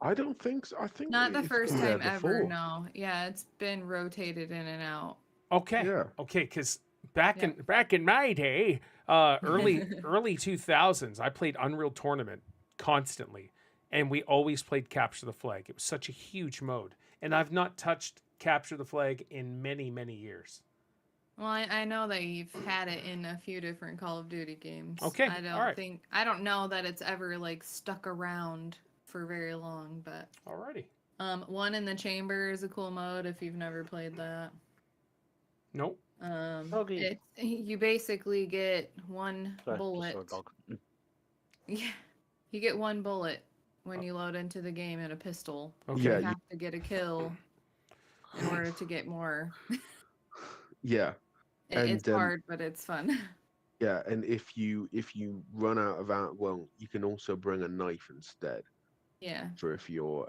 I don't think so. I think Not the it's first been there time ever, before. no. Yeah, it's been rotated in and out. Okay. Yeah. Okay, because back Yeah. in my day, early 2000s, I played Unreal Tournament constantly, and we always played Capture the Flag. It was such a huge mode, and I've not touched Capture the Flag in many years. Well, I know that you've had it in a few different Call of Duty games. Okay, I alright. don't know that it's ever like stuck around for very long, but Alrighty. One in the Chamber is a cool mode if you've never played that. Nope. Doggy. You basically get one Sorry, just bullet. saw a dog. Yeah. You get one bullet when you load into the game in a pistol. Okay. You Yeah, have to get a kill in order to get more. Yeah. It's And, hard, but it's fun. Yeah, and if you run out of ammo, well, you can also bring a knife instead Yeah. for if your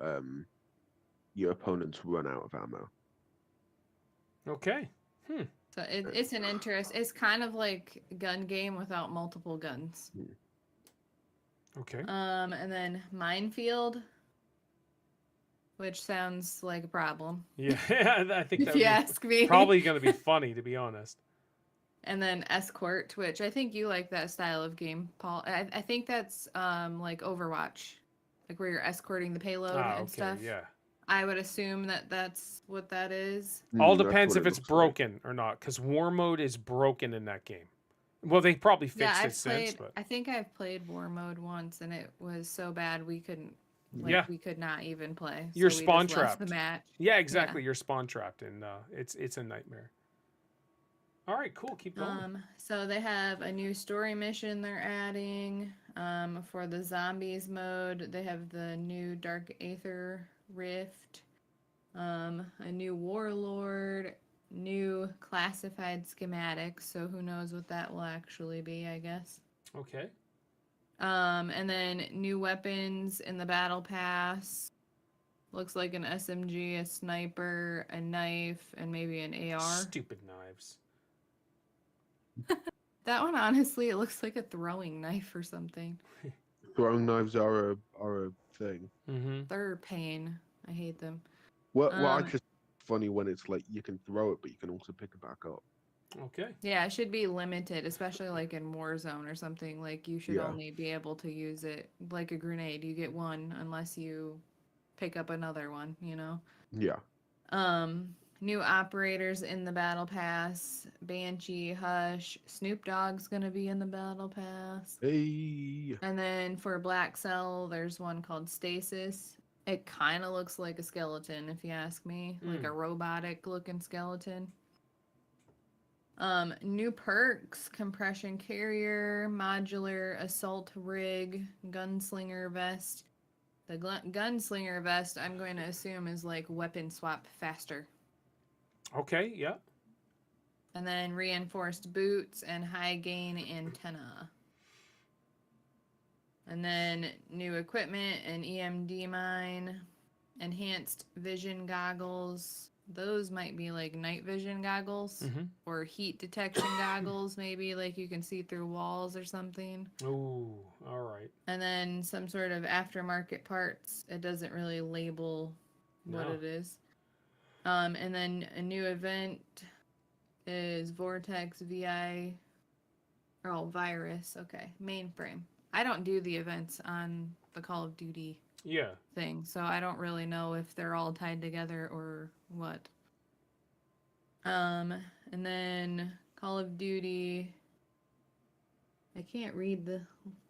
opponents run out of ammo. Okay. So it's an interest. It's kind of like a gun game without multiple guns. Okay. And then Minefield, which sounds like a problem, Yeah, I think if that you would ask be me. probably going to be funny, to be honest. And then Escort, which I think you like that style of game, Paul. I think that's like Overwatch, like where you're escorting the payload and Okay. stuff. Yeah. I would assume that that's what that is. All That's depends what if it it's looks like. broken or not, because War Mode is broken in that game. Well, they probably Yeah, fixed it I've since, played. but I think I've played War Mode once, and it was so bad we couldn't. Yeah. We could not even play. You're so we spawn just left trapped. the match. yeah, exactly. You're spawn trapped, and it's a nightmare. All right, cool. Keep going. So they have a new story mission they're adding. For the zombies mode, they have the new Dark Aether Rift, a new warlord, new classified schematics. So who knows what that will actually be, I guess. Okay. And then new weapons in the battle pass. Looks like an SMG, a sniper, a knife, and maybe an AR. Stupid knives. That one, honestly, it looks like a throwing knife or something. Throwing knives are a thing. Mm-hmm. They're a pain. I hate them. What I Um, just funny when it's like you can throw it, but you can also pick it back up. Okay. Yeah, it should be limited, especially like in Warzone or something. Like you should Yeah. only be able to use it like a grenade. You get one unless you pick up another one, you know? Yeah. New operators in the battle pass. Banshee, Hush, Snoop Dogg's gonna be in the battle pass. Hey. And then for Black Cell, there's one called Stasis. It kind of looks like a skeleton, if you ask me, like a robotic looking skeleton. New perks: compression carrier, modular assault rig, gunslinger vest. The gunslinger vest, I'm going to assume, is like weapon swap faster. Okay. Yeah. And then reinforced boots and high gain antenna. And then new equipment, an EMD mine, enhanced vision goggles. Those might be like night vision goggles Mm-hmm. or heat detection goggles, maybe like you can see through walls or something. Ooh. All right. And then some sort of aftermarket parts. It doesn't really label what No. it is. And then a new event is Vortex VI. Oh, virus. Okay. Mainframe. I don't do the events on the Call of Duty Yeah. thing, so I don't really know if they're all tied together or what. And then Call of Duty. I can't read the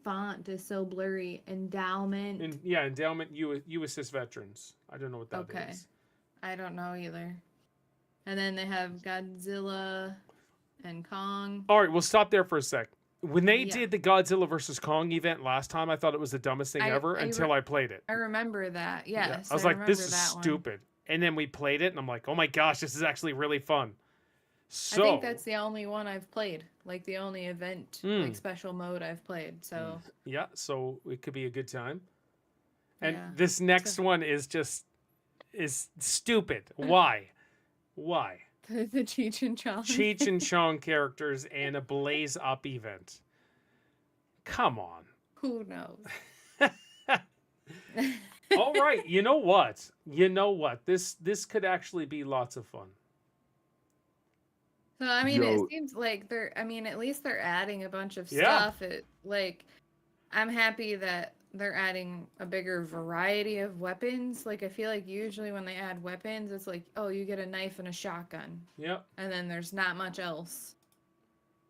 font, is so blurry. Endowment. Endowment you assist veterans. I don't know what that is. Okay. I don't know either. And then they have Godzilla and Kong. All right, we'll stop there for a sec. When they Yeah. did the Godzilla versus Kong event last time, I thought it was the dumbest thing ever until I played it. I remember that. Yes. I was like, this remember is that one. stupid. And then we played it, and I'm like, oh my gosh, this is actually really fun. So I think that's the only one I've played. Like the only event, like special mode I've played. So yeah, so it could be a good time. And Yeah. this next one is stupid. Why? Why? the Cheech and Chong. Cheech and Chong characters and a Blaze Up event. Come on. Who knows? All right, you know what? This could actually be lots of fun. So I mean, Yo. it seems like they're. I mean, at least they're adding a bunch of Yeah. stuff. I'm happy that they're adding a bigger variety of weapons. Like, I feel like usually when they add weapons, it's like, oh, you get a knife and a shotgun, Yep. and then there's not much else,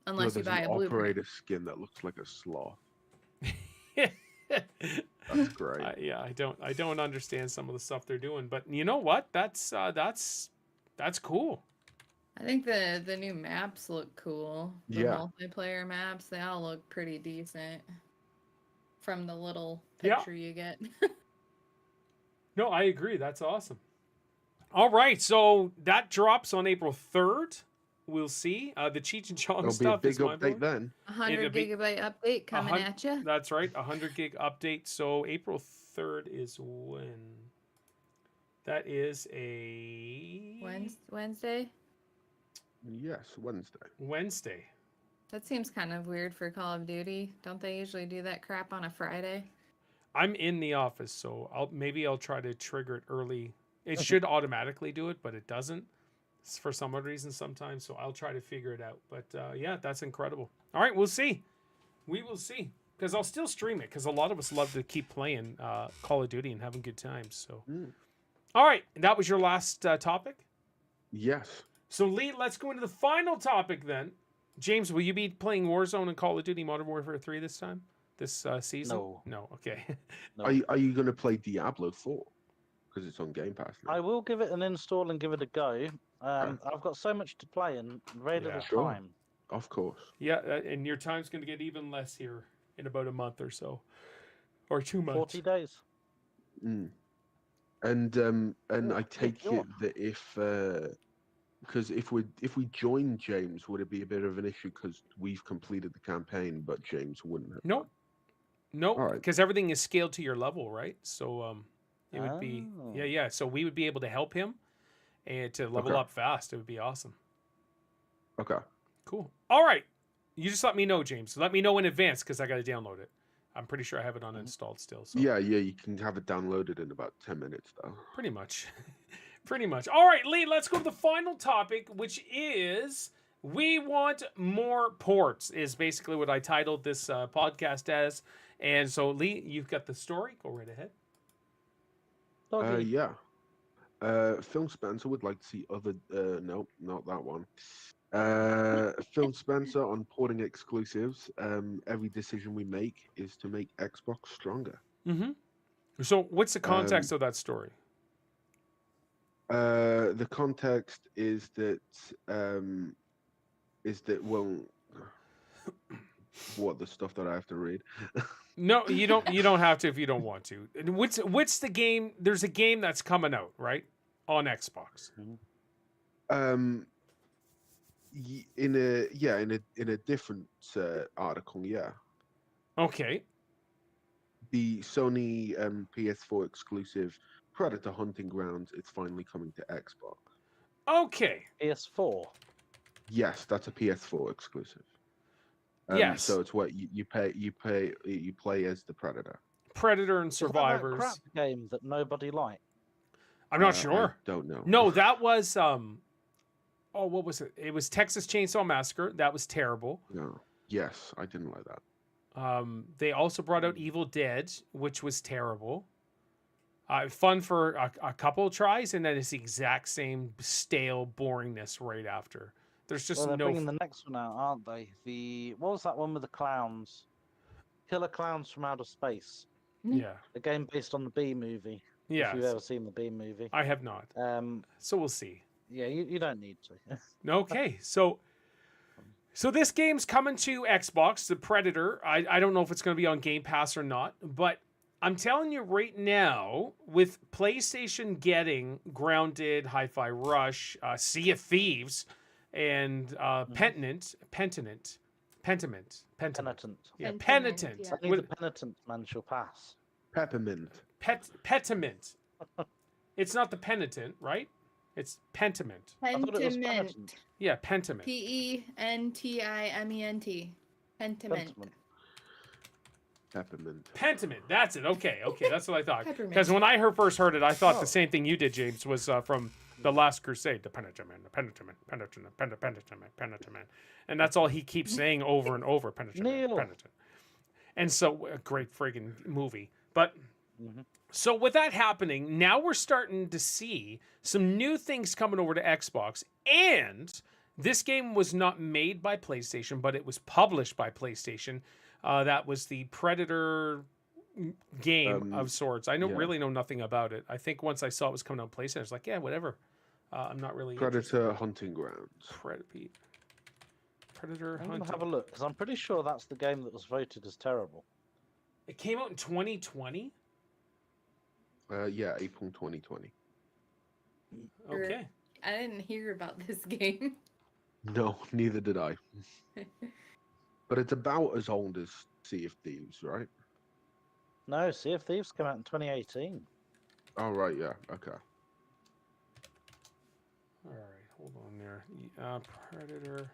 No, unless you there's buy an a blueprint. operator skin that looks like a sloth. That's great. Yeah, I don't understand some of the stuff they're doing, but you know what? That's cool. I think the new maps look cool. The Yeah. multiplayer maps, they all look pretty decent from the little Yeah. picture you get. No, I agree. That's awesome. All right, so that drops on April 3rd. We'll see. The Cheech and Chong It'll be a stuff big is mind update blowing. then. 100 It'll be gigabyte update coming hun- at you. That's right, 100 gig update. So April 3rd is when? That is a Wednesday? Yes, Wednesday. Wednesday. That seems kind of weird for Call of Duty. Don't they usually do that crap on a Friday? I'm in the office, so I'll try to trigger it early. It should automatically do it, but it doesn't. It's for some odd reason sometimes, so I'll try to figure it out. But yeah, that's incredible. All right, we'll see. We will see, because I'll still stream it, because a lot of us love to keep playing Call of Duty and having good times. So, all right, that was your last topic. Yes. So Lee, let's go into the final topic then. James, will you be playing Warzone and Call of Duty Modern Warfare 3 this time? This season? No. No. Okay. No. Are you going to play Diablo 4? Because it's on Game Pass now. I will give it an install and give it a go. I've got so much to play and very Yeah. little Sure. time. Of course. Yeah, and your time's going to get even less here in about a month or so, or 2 months. 40 days. Mm. And I Yeah, take sure. it that because if we join James, would it be a bit of an issue because we've completed the campaign, but James wouldn't have? No, All right. because everything is scaled to your level, right? So it would be Oh. yeah. So we would be able to help him and to level Okay. up fast. It would be awesome. Okay. Cool. All right, you just let me know, James. Let me know in advance because I got to download it. I'm pretty sure I have it uninstalled still. So Yeah, you can have it downloaded in about 10 minutes, though. pretty much. Pretty much. All right, Lee, let's go to the final topic, which is we want more ports, is basically what I titled this podcast as. And so, Lee, you've got the story. Go right ahead. Doggy. Yeah. Phil Spencer would like to see other. No, not that one. Phil Spencer on porting exclusives. Every decision we make is to make Xbox stronger. Mm-hmm. So, what's the context of that story? The context is that well, what the stuff that I have to read. No, you don't. You don't have to if you don't want to. What's the game? There's a game that's coming out, right, on Xbox. In a different article, yeah. Okay. The Sony PS4 exclusive Predator Hunting Grounds. It's finally coming to Xbox. Okay. PS4. Yes, that's a PS4 exclusive. Yes. So it's what you play as the Predator. Predator and Is that Survivors. crap game that nobody liked. I'm not I sure. don't know. No, that was oh, what was it? It was Texas Chainsaw Massacre. That was terrible. No. Yes, I didn't like that. They also brought out Evil Dead, which was terrible. Fun for a couple of tries, and then it's the exact same stale boringness right after. There's just Well, they're no. bringing the next one out, aren't they? What was that one with the clowns? Killer Clowns from Outer Space. Yeah. A game based on the B movie. Yeah. If you've ever seen the B movie. I have not. So we'll see. Yeah, you don't need to. Okay, so this game's coming to Xbox, the Predator. I don't know if it's going to be on Game Pass or not, but I'm telling you right now, with PlayStation getting Grounded, Hi-Fi Rush, Sea of Thieves, and Pentiment. Penitent. Yeah, Pentiment, Penitent. yeah. Only the penitent man shall pass. Peppermint. Petiment. It's not the penitent, right? It's Pentiment. I thought it was Pentiment. penitent. Yeah, Pentiment. Pentiment. Pentiment. Peppermint. Pentiment. That's it. Okay, that's what I thought. Peppermint. Because when I first heard it, I thought the same thing you did, James, was from The Last Crusade, the penitent man, the penitent man, penitent man, penitent man, penitent man. And that's all he keeps saying over and over, penitent man, Neil. penitent. And so, a great friggin' movie. But, Mhm. so with that happening, now we're starting to see some new things coming over to Xbox. And this game was not made by PlayStation, but it was published by PlayStation. That was the Predator game of sorts. I don't yeah. really know nothing about it. I think once I saw it was coming on PlayStation, I was like, yeah, whatever. I'm not really Predator Hunting Grounds. Predator I'm Hunting. gonna have a look because I'm pretty sure that's the game that was voted as terrible. It came out in 2020. Yeah, April 2020. Okay. I didn't hear about this game. No, neither did I. But it's about as old as Sea of Thieves, right? No, Sea of Thieves came out in 2018. Oh, right, yeah, okay. All right, hold on there. Predator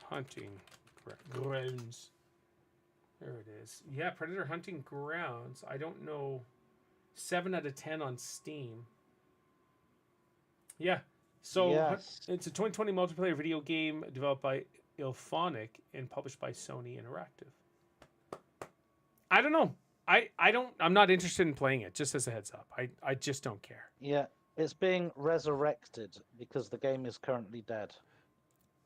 Hunting Grounds. There it is. Yeah, Predator Hunting Grounds. I don't know. 7 out of 10 on Steam. Yeah. So Yes. it's a 2020 multiplayer video game developed by Ilphonic and published by Sony Interactive. I don't know. I'm not interested in playing it, just as a heads up. I just don't care. Yeah, it's being resurrected because the game is currently dead.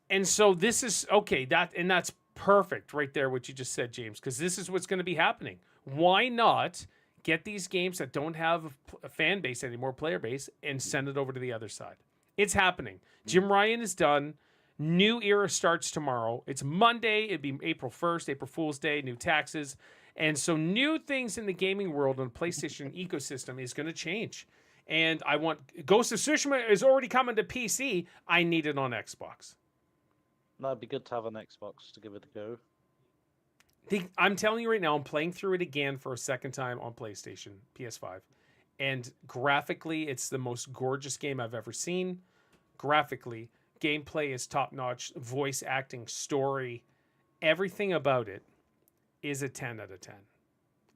And so this is okay, that's perfect right there what you just said, James, because this is what's going to be happening. Why not get these games that don't have a fan base anymore, player base, and send it over to the other side? It's happening. Jim Ryan is done. New era starts tomorrow. It's Monday. It'd be April 1st, April Fool's Day, new taxes. And so new things in the gaming world and PlayStation ecosystem is going to change. And I want Ghost of Tsushima is already coming to PC. I need it on Xbox. That'd be good to have an Xbox to give it a go. I'm telling you right now, I'm playing through it again for a second time on PlayStation, PS5. And graphically, it's the most gorgeous game I've ever seen. Graphically, gameplay is top-notch, voice acting, story, everything about it is a 10 out of 10.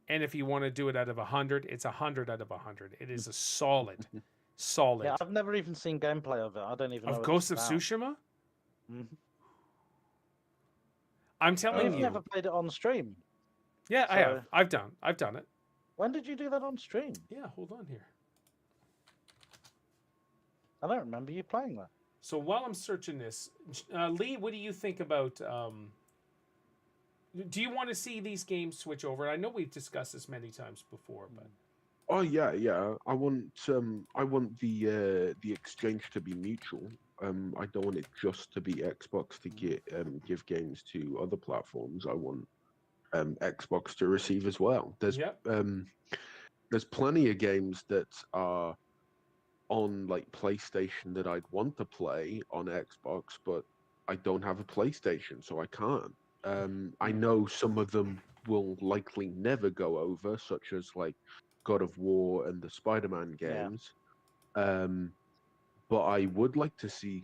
And if you want to do it out of 100, it's 100 out of 100. It is a solid. Yeah, I've never even seen gameplay of it. I don't even know Of what Ghost of it's about. Tsushima? Mhm. I'm telling You've you. never played it on stream. Yeah, I have. So- I've done it. When did you do that on stream? Yeah, hold on here. I don't remember you playing that. So while I'm searching this, Lee, what do you think about? Do you want to see these games switch over? I know we've discussed this many times before, but Oh yeah, yeah. I want the exchange to be mutual. I don't want it just to be Xbox to give games to other platforms. I want Xbox to receive as well. There's plenty of games that are on like PlayStation that I'd want to play on Xbox, but I don't have a PlayStation, so I can't. I know some of them will likely never go over, such as like God of War and the Spider-Man games. But I would like to see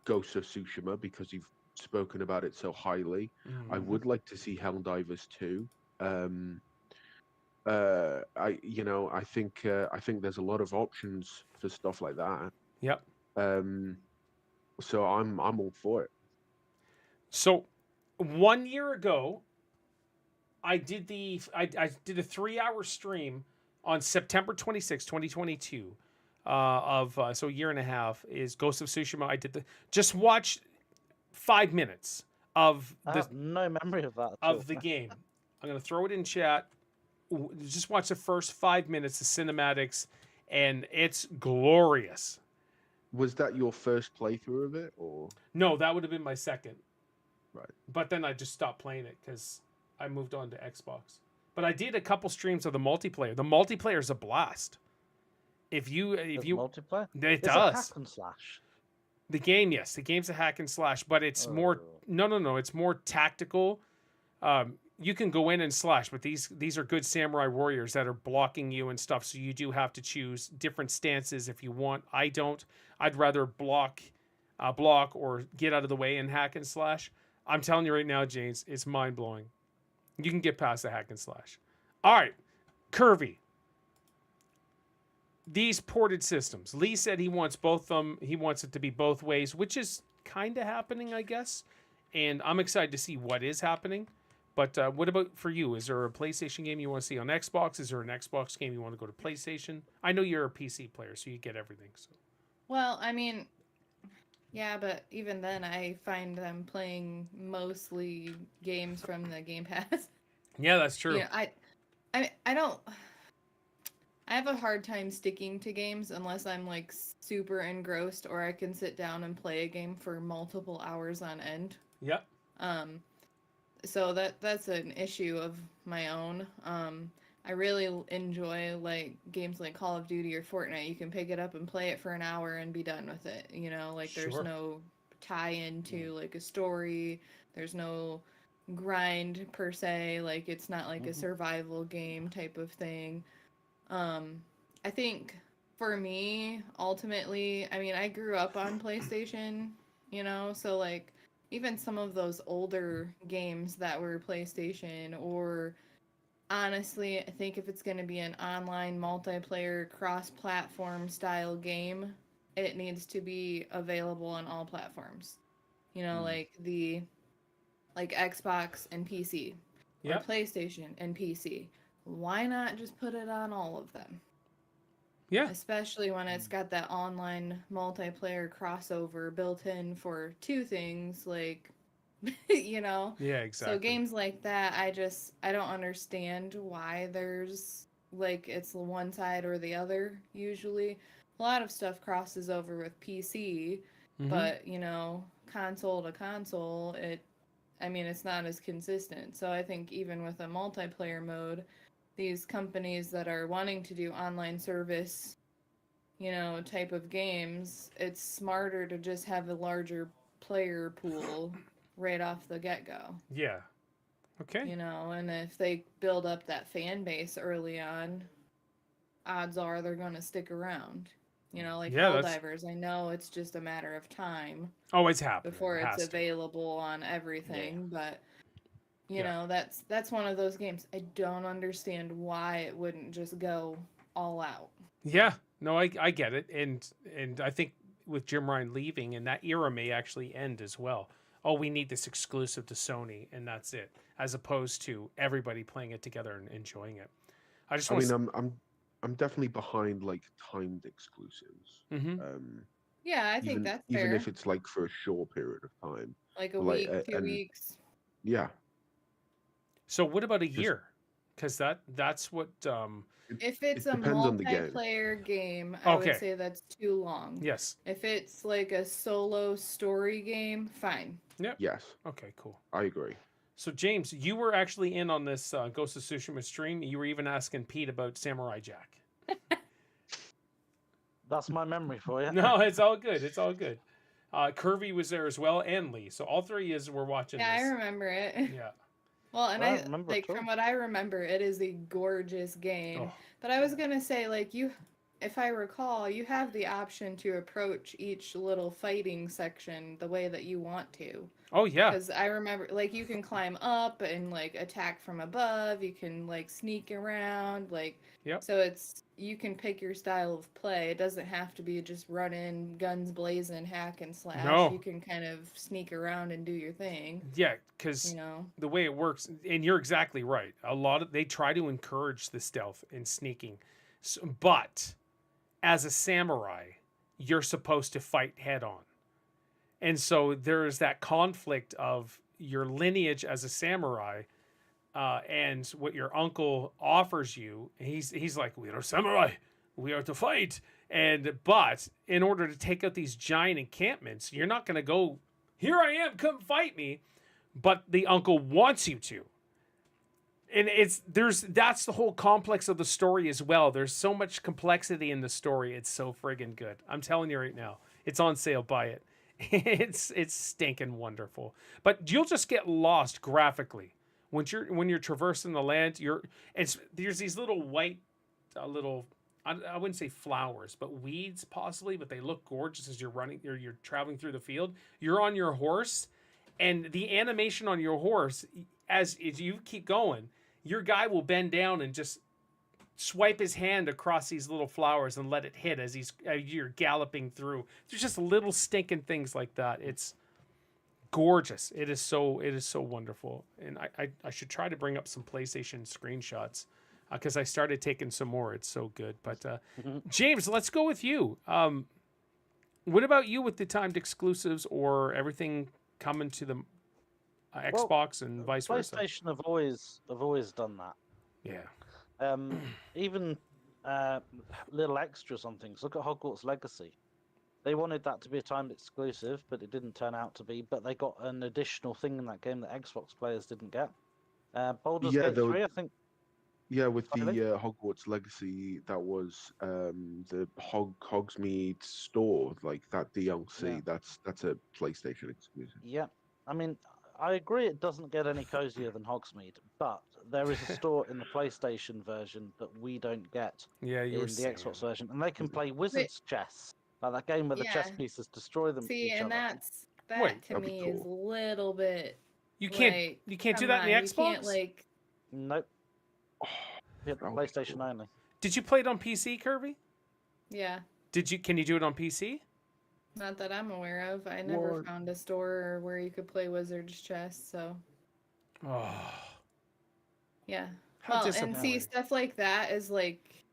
Ghost of Tsushima because you've spoken about it so highly. I would like to see Helldivers 2. I think there's a lot of options for stuff like that. Yep. So I'm all for it. So 1 year ago, I did a 3-hour stream on September 26, 2022. So a year and a half is Ghost of Tsushima. I did just watch 5 minutes of I have no memory of that. of the game. I'm gonna throw it in chat. Just watch the first 5 minutes of cinematics, and it's glorious. Was that your first playthrough of it, or No, that would have been my second. Right. But then I just stopped playing it because I moved on to Xbox. But I did a couple streams of the multiplayer. The multiplayer is a blast. If you multiplayer, it it's does. a hack and slash. The game, yes, the game's a hack and slash, but it's more no, it's more tactical. You can go in and slash, but these are good samurai warriors that are blocking you and stuff, so you do have to choose different stances if you want. I don't. I'd rather block or get out of the way and hack and slash. I'm telling you right now, James, it's mind-blowing. You can get past the hack and slash. All right, Curvy. these ported systems. Lee said he wants both of them. He wants it to be both ways, which is kind of happening, I guess. And I'm excited to see what is happening. But what about for you? Is there a PlayStation game you want to see on Xbox? Is there an Xbox game you want to go to PlayStation? I know you're a PC player, so you get everything. So. Well, I mean, yeah, but even then, I find them playing mostly games from the Game Pass. Yeah, that's true. Yeah, I don't. I have a hard time sticking to games unless I'm like super engrossed or I can sit down and play a game for multiple hours on end. Yep. So that's an issue of my own. I really enjoy like games like Call of Duty or Fortnite. You can pick it up and play it for an hour and be done with it. You know, like there's Sure. no tie-in to like a story. There's no grind per se. Like it's not like a survival game type of thing. I think for me, ultimately, I mean, I grew up on PlayStation, you know, so like even some of those older games that were PlayStation, or honestly, I think if it's going to be an online multiplayer cross-platform style game, it needs to be available on all platforms. You know, like Xbox and PC, or Yep. PlayStation and PC. Why not just put it on all of them? Yeah. Especially when it's got that online multiplayer crossover built in for two things, like, you know? Yeah, exactly. So games like that, I don't understand why there's, like, it's one side or the other, usually. A lot of stuff crosses over with PC, but, you know, console to console, it's not as consistent. So I think even with a multiplayer mode, these companies that are wanting to do online service, you know, type of games, it's smarter to just have a larger player pool right off the get-go. Yeah. Okay. You know, and if they build up that fan base early on, odds are they're going to stick around. You know, like Helldivers, I know it's just a matter of time Oh, it's happening. before It it's has to. available on everything, but you know, that's one of those games. I don't understand why it wouldn't just go all out. Yeah. No, I get it. And I think with Jim Ryan leaving, and that era may actually end as well. Oh, we need this exclusive to Sony, and that's it. As opposed to everybody playing it together and enjoying it. I mean, I'm definitely behind like timed exclusives. Yeah, I think that's even fair. if it's like for a short period of time, like a like, week, 2 and- weeks. yeah. So what about a year? Because that's what. If it's a depends on the game. multiplayer game, I Okay. would say that's too long. Yes. If it's like a solo story game, fine. Yes, Okay. Cool. I agree. So James, you were actually in on this Ghost of Tsushima stream. You were even asking Pete about Samurai Jack. That's my memory for you. No, it's all good. It's all good. Curvy was there as well, and Lee. So all three were watching Yeah, this. I remember it. Yeah. Well, and I I remember like too. from what I remember, it is a gorgeous game. Oh. But I was gonna say, like, if I recall, you have the option to approach each little fighting section the way that you want to. Oh yeah. Because I remember, like, you can climb up and like attack from above. You can like sneak around, like. Yep. So you can pick your style of play. It doesn't have to be just run in, guns blazing, hack and slash. No. You can kind of sneak around and do your thing. Yeah, because You know. the way it works, and you're exactly right. They try to encourage the stealth and sneaking, but as a samurai, you're supposed to fight head on, and so there's that conflict of your lineage as a samurai, and what your uncle offers you. He's like, we are samurai, we are to fight, but in order to take out these giant encampments, you're not going to go. Here I am, come fight me. But the uncle wants you to. And that's the whole complex of the story as well. There's so much complexity in the story. It's so friggin' good. I'm telling you right now. It's on sale. Buy it. It's stinking wonderful. But you'll just get lost graphically. When you're traversing the land, there's these little white I wouldn't say flowers, but weeds possibly, but they look gorgeous as you're running or you're traveling through the field. You're on your horse. And the animation on your horse, as you keep going, your guy will bend down and just swipe his hand across these little flowers and let it hit as you're galloping through. There's just little stinking things like that. It's gorgeous. It is so wonderful. And I should try to bring up some PlayStation screenshots because I started taking some more. It's so good. But James, let's go with you. What about you with the timed exclusives or everything coming to the Xbox and vice versa? PlayStation have always done that. Yeah. Even little extras on things. Look at Hogwarts Legacy. They wanted that to be a timed exclusive, but it didn't turn out to be. But they got an additional thing in that game that Xbox players didn't get. Baldur's Gate 3, I think. Yeah, with the Really? Hogwarts Legacy, that was the Hogsmeade store, like that DLC. Yeah. That's a PlayStation exclusive. Yeah. I mean, I agree it doesn't get any cozier than Hogsmeade, but there is a store in the PlayStation version that we don't get Yeah, you in were the saying. Xbox version, and they can play Wizard's Chess, like that game where the chess Yeah. pieces destroy them. See, each and other. that Wait, to that'd be me is a cool. little bit. You can't like, you can't do come that in the on, Xbox? You can't like. Nope. Oh, Yep, that would be PlayStation cool. only. Did you play it on PC, Kirby? Yeah. Can you do it on PC? Not that I'm aware of. I never What? found a store where you could play Wizard's Chess, so Oh. yeah. How Well, and see, disappointing. stuff like that is like,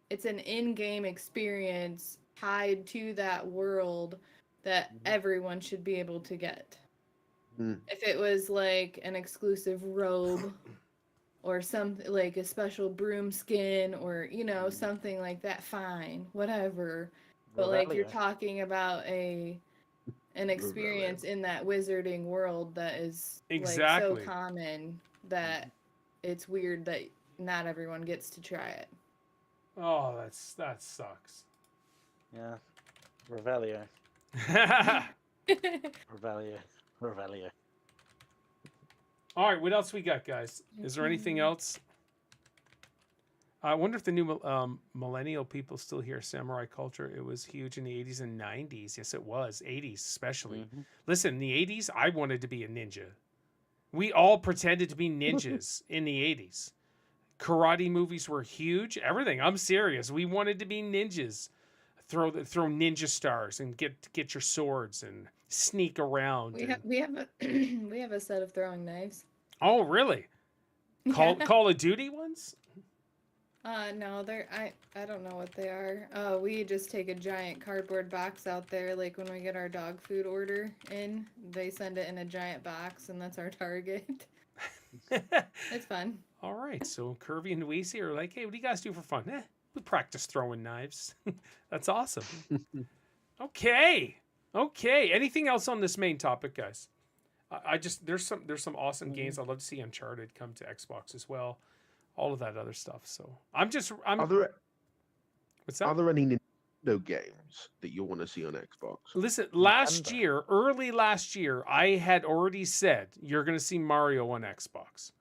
it's an in-game experience tied to that world that everyone should be able to get. Mm. If it was like an exclusive robe or something like a special broom skin or, something like that, fine, whatever. But like you're Revelio. talking about an experience in that wizarding world that is Exactly. like so common that it's weird that not everyone gets to try it. Oh, that sucks. Yeah. Revelio. Revelio. All right, what else we got, guys? Is there anything else? I wonder if the new millennial people still hear samurai culture. It was huge in the 80s and 90s. Yes, it was. 80s especially. Mhm. Listen, in the 80s, I wanted to be a ninja. We all pretended to be ninjas in the 80s. Karate movies were huge. Everything. I'm serious. We wanted to be ninjas. Throw ninja stars and get your swords and sneak around. We have a we have a set of throwing knives. Oh, really? Yeah. Call of Duty ones? No, I don't know what they are. We just take a giant cardboard box out there, like when we get our dog food order in, they send it in a giant box and that's our target. It's fun. All right, so Kirby and Weezy are like, hey, what do you guys do for fun? We practice throwing knives. That's awesome. Okay. Anything else on this main topic, guys? I just there's some awesome games. I'd love to see Uncharted come to Xbox as well. All of that other stuff. So Are there what's that? are there any Nintendo games that you want to see on Xbox? Listen, Nintendo. early last year, I had already said you're going to see Mario on Xbox.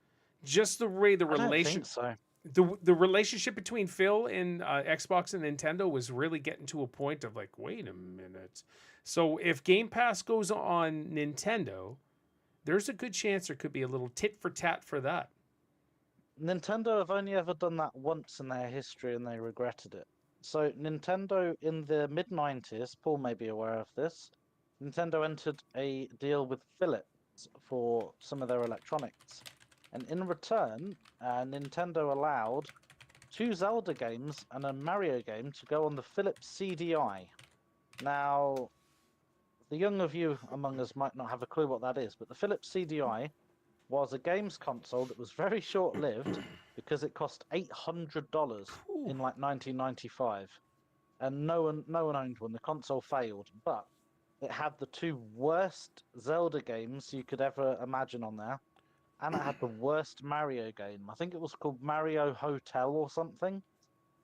Just the way the I don't relation think so. the relationship between Phil and Xbox and Nintendo was really getting to a point of like, wait a minute. So if Game Pass goes on Nintendo, there's a good chance there could be a little tit for tat for that. Nintendo have only ever done that once in their history and they regretted it. So Nintendo in the mid-90s, Paul may be aware of this, Nintendo entered a deal with Philips for some of their electronics. And in return, Nintendo allowed 2 Zelda games and a Mario game to go on the Philips CDI. Now, the young of you among us might not have a clue what that is, but the Philips CDI was a games console that was very short-lived because it cost $800 in like 1995, and no one owned one. The console failed, but it had the 2 worst Zelda games you could ever imagine on there, and it had the worst Mario game. I think it was called Mario Hotel or something,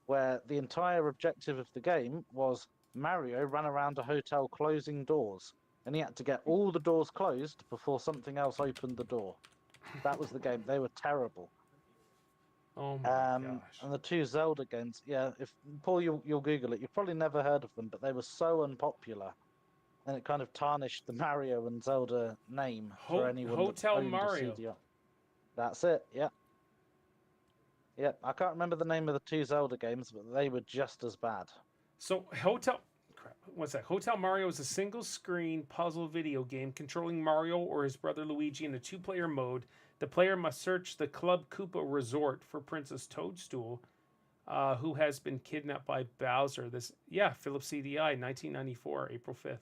where the entire objective of the game was Mario ran around a hotel closing doors, and he had to get all the doors closed before something else opened the door. That was the game. They were terrible. Oh my gosh. And the 2 Zelda games, yeah, if Paul, you'll Google it. You've probably never heard of them, but they were so unpopular, and it kind of tarnished the Mario and Zelda name for anyone that Hotel owned Mario. a CDI. That's it. Yeah. Yeah, I can't remember the name of the two Zelda games, but they were just as bad. So what's that? Hotel Mario is a single-screen puzzle video game controlling Mario or his brother Luigi in a two-player mode. The player must search the Club Koopa Resort for Princess Toadstool, who has been kidnapped by Bowser. Philips CDI, 1994, April 5th.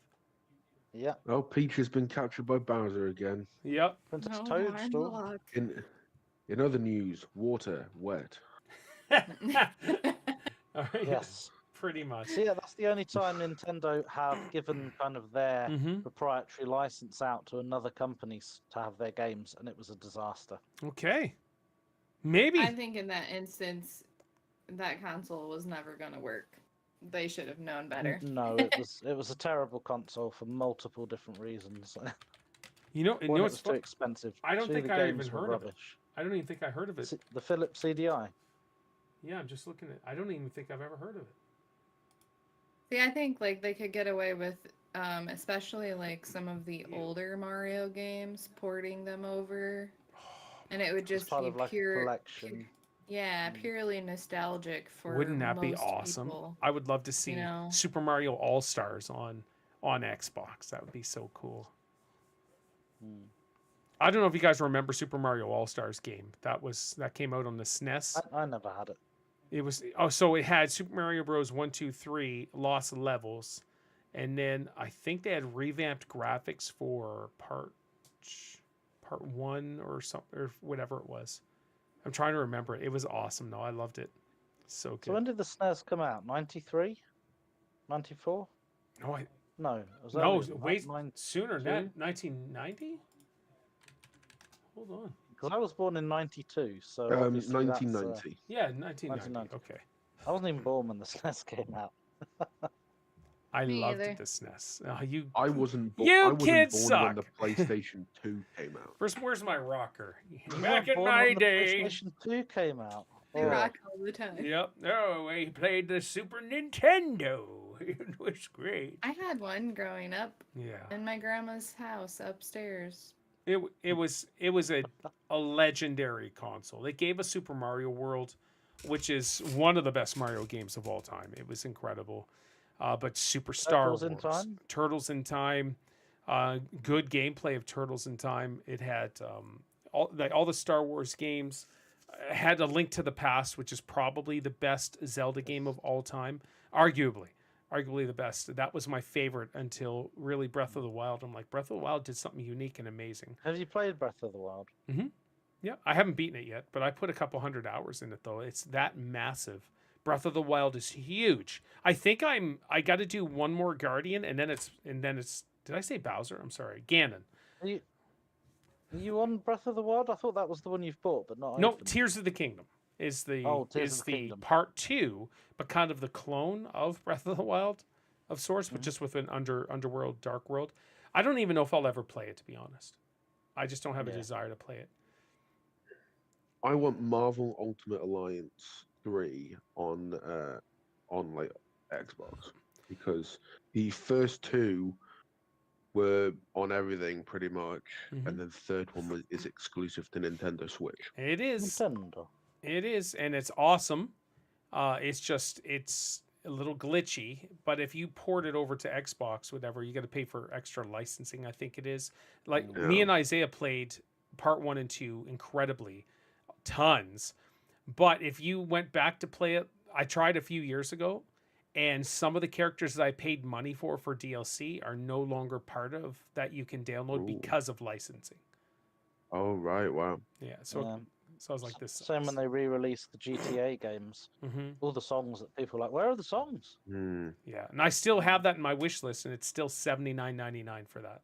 Yeah, Oh, Peach has been captured by Bowser again. Yep. Princess No Toadstool. hard luck. In other news, water wet. All right. Yes. Pretty much. So yeah, that's the only time Nintendo have given kind of their Mm-hmm. proprietary license out to another companies to have their games, and it was a disaster. Okay. Maybe. I think in that instance, that console was never going to work. They should have known better. No, it was a terrible console for multiple different reasons. You know, One, it it's was too expensive. I don't Two, think the I even games were heard of it. rubbish. I don't even think I heard of it. The Philips CDI. Yeah, I'm just looking at. I don't even think I've ever heard of it. See, I think like they could get away with, especially like some of the older Mario games, porting them over, and it would It's just part be of like a pure, collection. yeah, purely nostalgic for. Wouldn't that be most awesome? people. I would love to see know? Super Mario All Stars on Xbox. That would be so cool. Hmm. I don't know if you guys remember Super Mario All Stars game. That came out on the SNES. I never had it. It was so it had Super Mario Bros. 1, 2, 3, Lost Levels, and then I think they had revamped graphics for part 1 or something or whatever it was. I'm trying to remember it. It was awesome though. I loved it. So good. So when did the SNES come out? 93? 94? No, No, it was no, earlier than wait, that, 92? sooner than that. 1990. Hold on. Because I was born in 92, so obviously that's, 1990. Yeah, 1990. 1990. Okay. I wasn't even born when the SNES came out. I Me loved either. it, the SNES. You I wasn't. You I wasn't kids born when the suck. PlayStation 2 came out. First, where's my rocker? You Back weren't in born my when the day. PlayStation 2 came out. I Oh, rock all the time. Yep. Oh, we played the Super Nintendo. It was great. I had one growing up Yeah. in my grandma's house upstairs. It was a legendary console. It gave us Super Mario World, which is one of the best Mario games of all time. It was incredible. But Superstar Turtles in Wars, Time? Turtles in Time, good gameplay of Turtles in Time. It had all the Star Wars games. Had A Link to the Past, which is probably the best Zelda game of all time, arguably the best. That was my favorite until really Breath of the Wild. I'm like, Breath of the Wild did something unique and amazing. Have you played Breath of the Wild? Yeah, I haven't beaten it yet, but I put a couple hundred hours in it though. It's that massive. Breath of the Wild is huge. I think I got to do one more Guardian, and then it's. Did I say Bowser? I'm sorry, Ganon. Are you on Breath of the Wild? I thought that was the one you've bought, but not No, opened. Tears of the Kingdom is the Tears of the Kingdom. part 2, but kind of the clone of Breath of the Wild, of sorts, but just with an underworld, dark world. I don't even know if I'll ever play it, to be honest. I just don't have a Yeah. desire to play it. I want Marvel Ultimate Alliance 3 on like Xbox, because the first two were on everything pretty much, Mhm. and then the third one is exclusive to Nintendo Switch. It is. Nintendo. It is, and it's awesome. It's a little glitchy, but if you port it over to Xbox, whatever, you got to pay for extra licensing. I think it is. Like me Yeah. and Isaiah played part 1 and 2 incredibly, tons. But if you went back to play it, I tried a few years ago, and some of the characters that I paid money for DLC are no longer part of that you can download Ooh. because of licensing. Oh right, wow. Yeah, so Yeah. I was like, this. Same when they re-released the GTA games. Hmm. All the songs that people are like, where are the songs? Hmm. Yeah, and I still have that in my wish list, and it's still $79.99 for that.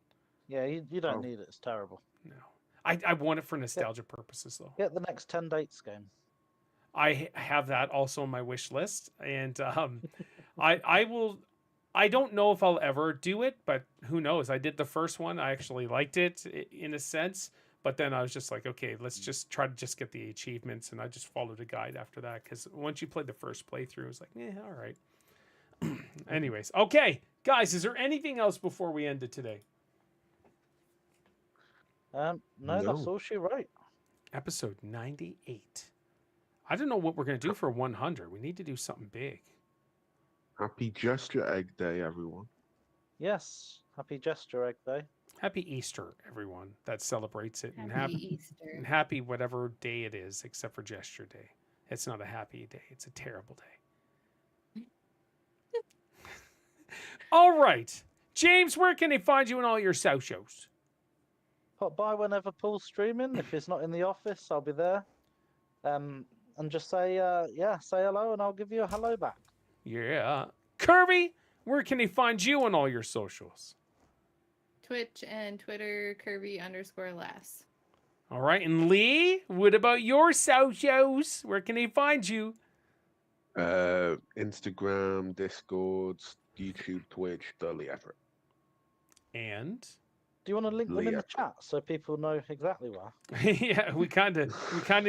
Yeah, you don't Oh. need it. It's terrible. No, I want it for nostalgia purposes though. Get the next 10 Dates game. I have that also on my wish list, and I will. I don't know if I'll ever do it, but who knows? I did the first one. I actually liked it in a sense, but then I was just like, okay, let's just try to just get the achievements, and I just followed a guide after that because once you played the first playthrough, it was like, yeah, all right. Anyways, okay, guys, is there anything else before we end it today? No, that's No. all she wrote. Episode 98. I don't know what we're going to do for 100. We need to do something big. Happy Gesture Egg Day, everyone. Yes. Happy Gesture Egg Day. Happy Easter, everyone that celebrates it. And Happy happy, Easter. and happy whatever day it is, except for Gesture Day. It's not a happy day. It's a terrible day. All right. James, where can they find you in all your South shows? Pop by whenever Paul's streaming. If he's not in the office, I'll be there. And just say, say hello, and I'll give you a hello back. Yeah. Kirby, where can they find you on all your socials? Twitch and Twitter, Kirby_Lass. All right. And Lee, what about your South shows? Where can they find you? Instagram, Discord, YouTube, Twitch, Lee Everett. And Do you want to link them in Lee the Everett. chat so people know exactly where? yeah, we kind of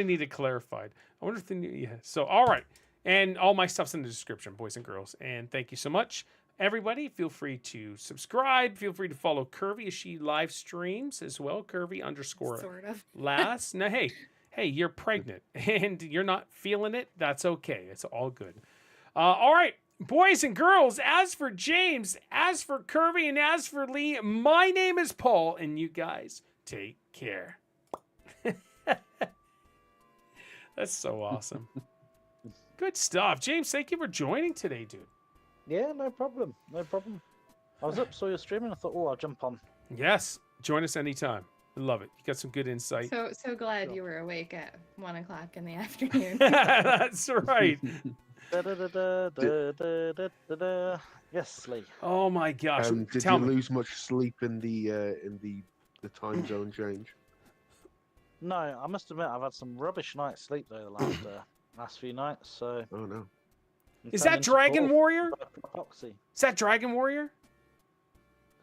need it clarified. I wonder if So all right. And all my stuff's in the description, boys and girls. And thank you so much. Everybody, feel free to subscribe. Feel free to follow Curvy as she live streams as well. Curvy_ Sort of. Lass. Now, hey, you're pregnant and you're not feeling it. That's okay. It's all good. All right, boys and girls, as for James, as for Curvy, and as for Lee, my name is Paul, and you guys take care. That's so awesome. Good stuff. James, thank you for joining today, dude. Yeah, no problem. No problem. I was up, saw you streaming. I thought, oh, I'll jump on. Yes, join us anytime. I love it. You got some good insight. So glad Sure. you were awake at 1 o'clock in the afternoon. That's right. Yes, Lee. Oh my gosh. Did Tell you me. lose much sleep in the time zone change? No, I must admit, I've had some rubbish night's sleep though the last few nights. So Oh no. I'm Is turning that into Dragon Paul Warrior? by proxy. Is that Dragon Warrior?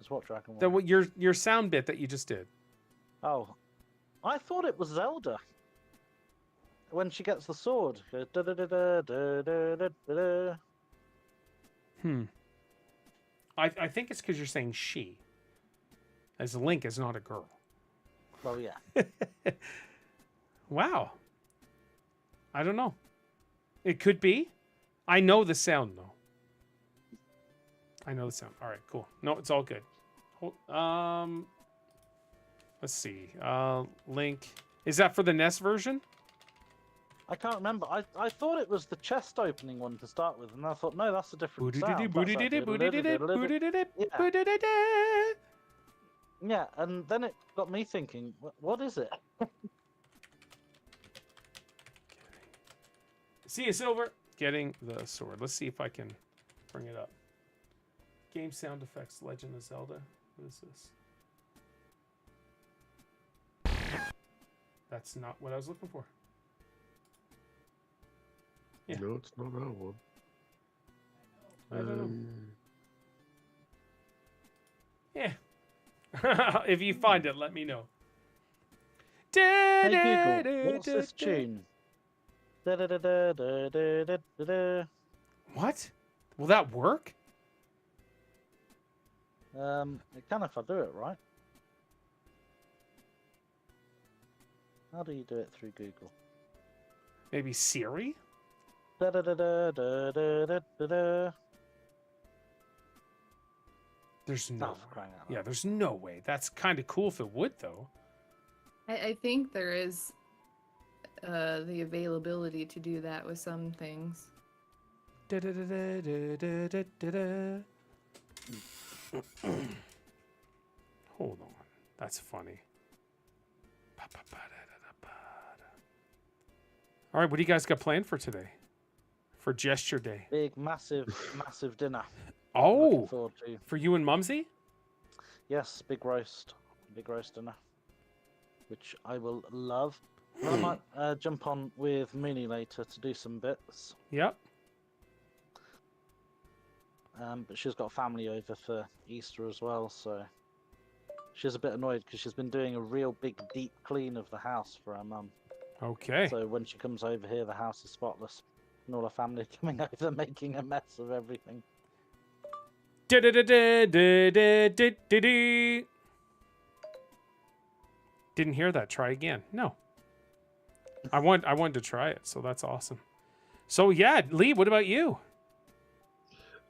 Is what Dragon The Warrior? your sound bit that you just did. Oh, I thought it was Zelda. When she gets the sword. Goes da-da-da-da-da-da-da-da. I think it's because you're saying she. As Link is not a girl. Well, yeah. Wow. I don't know. It could be. I know the sound though. I know the sound. All right, cool. No, it's all good. Let's see. Link. Is that for the NES version? I can't remember. I thought it was the chest opening one to start with, and I thought, no, that's a different sound. Yeah, and then it got me thinking, what is it? See you, Silver. Getting the sword. Let's see if I can bring it up. Game sound effects, Legend of Zelda. What is this? That's not what I was looking for. Yeah. No, it's not that one. I don't know. Um, Yeah. If you find it, let me know. Hey Google, what's this tune? Da-da-da-da-da-da-da-da. What? Will that work? It can if I do it right. How do you do it through Google? Maybe Siri? Da-da-da-da-da-da-da-da. There's no Oh, way. for crying out Yeah, loud. there's no way. That's kind of cool if it would, though. I think there is the availability to do that with some things. Da-da-da-da-da-da-da-da. Hold on. That's funny. All right, what do you guys got planned for today? For Gesture Day? Big, massive, massive dinner. Looking Oh, forward to. for you and Mumsy? Yes, big roast dinner, which I will love. And I might jump on with Mooney later to do some bits. Yep. But she's got family over for Easter as well, so she's a bit annoyed because she's been doing a real big deep clean of the house for her mum. Okay. So when she comes over here, the house is spotless, and all her family are coming over making a mess of everything. Didn't hear that. Try again. No. I wanted to try it, so that's awesome. So yeah, Lee, what about you?